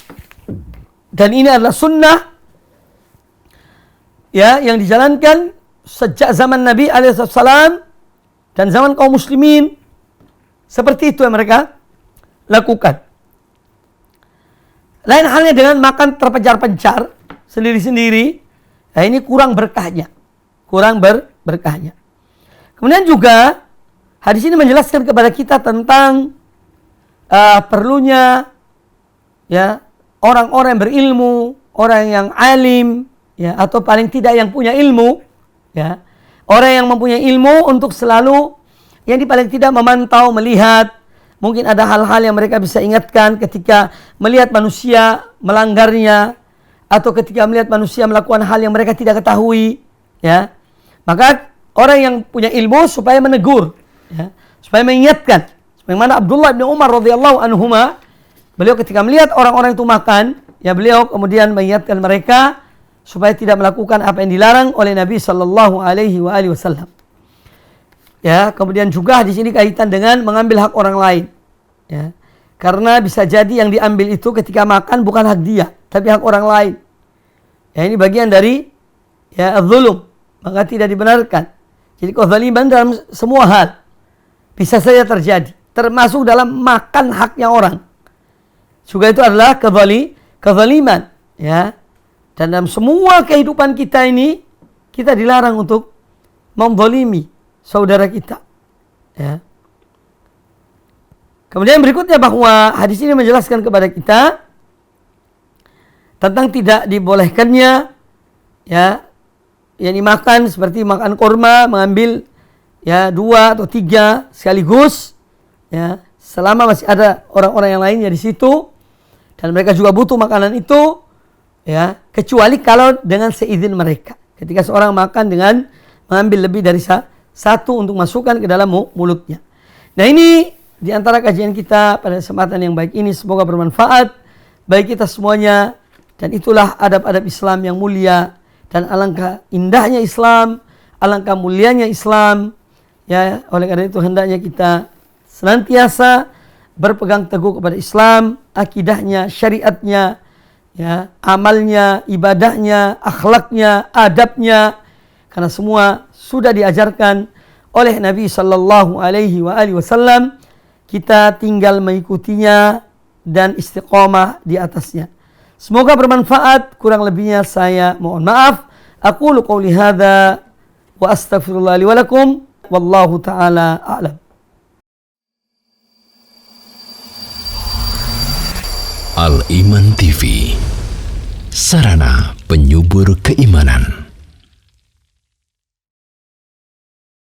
Dan ini adalah sunnah, ya, yang dijalankan sejak zaman Nabi alaihissalam dan zaman kaum muslimin. Seperti itu yang mereka lakukan. Lain halnya dengan makan terpencar-pencar sendiri-sendiri, nah ini kurang berkahnya. Kemudian juga hadis ini menjelaskan kepada kita tentang perlunya, ya, orang-orang yang berilmu, orang yang alim, ya, atau paling tidak yang punya ilmu, ya, orang yang mempunyai ilmu untuk selalu yang paling tidak memantau, melihat, mungkin ada hal-hal yang mereka bisa ingatkan ketika melihat manusia melanggarnya, atau ketika melihat manusia melakukan hal yang mereka tidak ketahui, ya. Maka orang yang punya ilmu supaya menegur, ya, supaya mengingatkan. Sebagaimana Abdullah bin Umar radhiyallahu anhuma, beliau ketika melihat orang-orang itu makan, ya beliau kemudian mengingatkan mereka supaya tidak melakukan apa yang dilarang oleh Nabi sallallahu alaihi wasallam. Ya, kemudian juga di sini kaitan dengan mengambil hak orang lain. Ya. Karena bisa jadi yang diambil itu ketika makan bukan hak dia, tapi hak orang lain. Ya, ini bagian dari ya az-zulm, maka tidak dibenarkan. Jadi kezaliman dalam semua hal bisa saja terjadi, termasuk dalam makan haknya orang. Juga itu adalah kezaliman, ya. Dan dalam semua kehidupan kita ini, kita dilarang untuk menzalimi saudara kita. Ya. Kemudian berikutnya bahwa hadis ini menjelaskan kepada kita tentang tidak dibolehkannya ya yang dimakan seperti makan kurma, mengambil ya 2 atau 3 sekaligus ya, selama masih ada orang-orang yang lainnya di situ dan mereka juga butuh makanan itu ya, kecuali kalau dengan seizin mereka. Ketika seorang makan dengan mengambil lebih dari satu untuk masukkan ke dalam mulutnya. Nah, ini di antara kajian kita pada kesempatan yang baik ini, semoga bermanfaat bagi kita semuanya. Dan itulah adab-adab Islam yang mulia, dan alangkah indahnya Islam, alangkah mulianya Islam. Ya, oleh karena itu hendaknya kita senantiasa berpegang teguh kepada Islam, akidahnya, syariatnya, ya, amalnya, ibadahnya, akhlaknya, adabnya, karena semua sudah diajarkan oleh Nabi sallallahu alaihi wasallam. Kita tinggal mengikutinya dan istiqomah di atasnya. Semoga bermanfaat. Kurang lebihnya saya mohon maaf. Aqulu qouli hadza wa astaghfirullah li wa lakum. Wallahu taala a'lam.
Al Iman TV, sarana penyubur keimanan.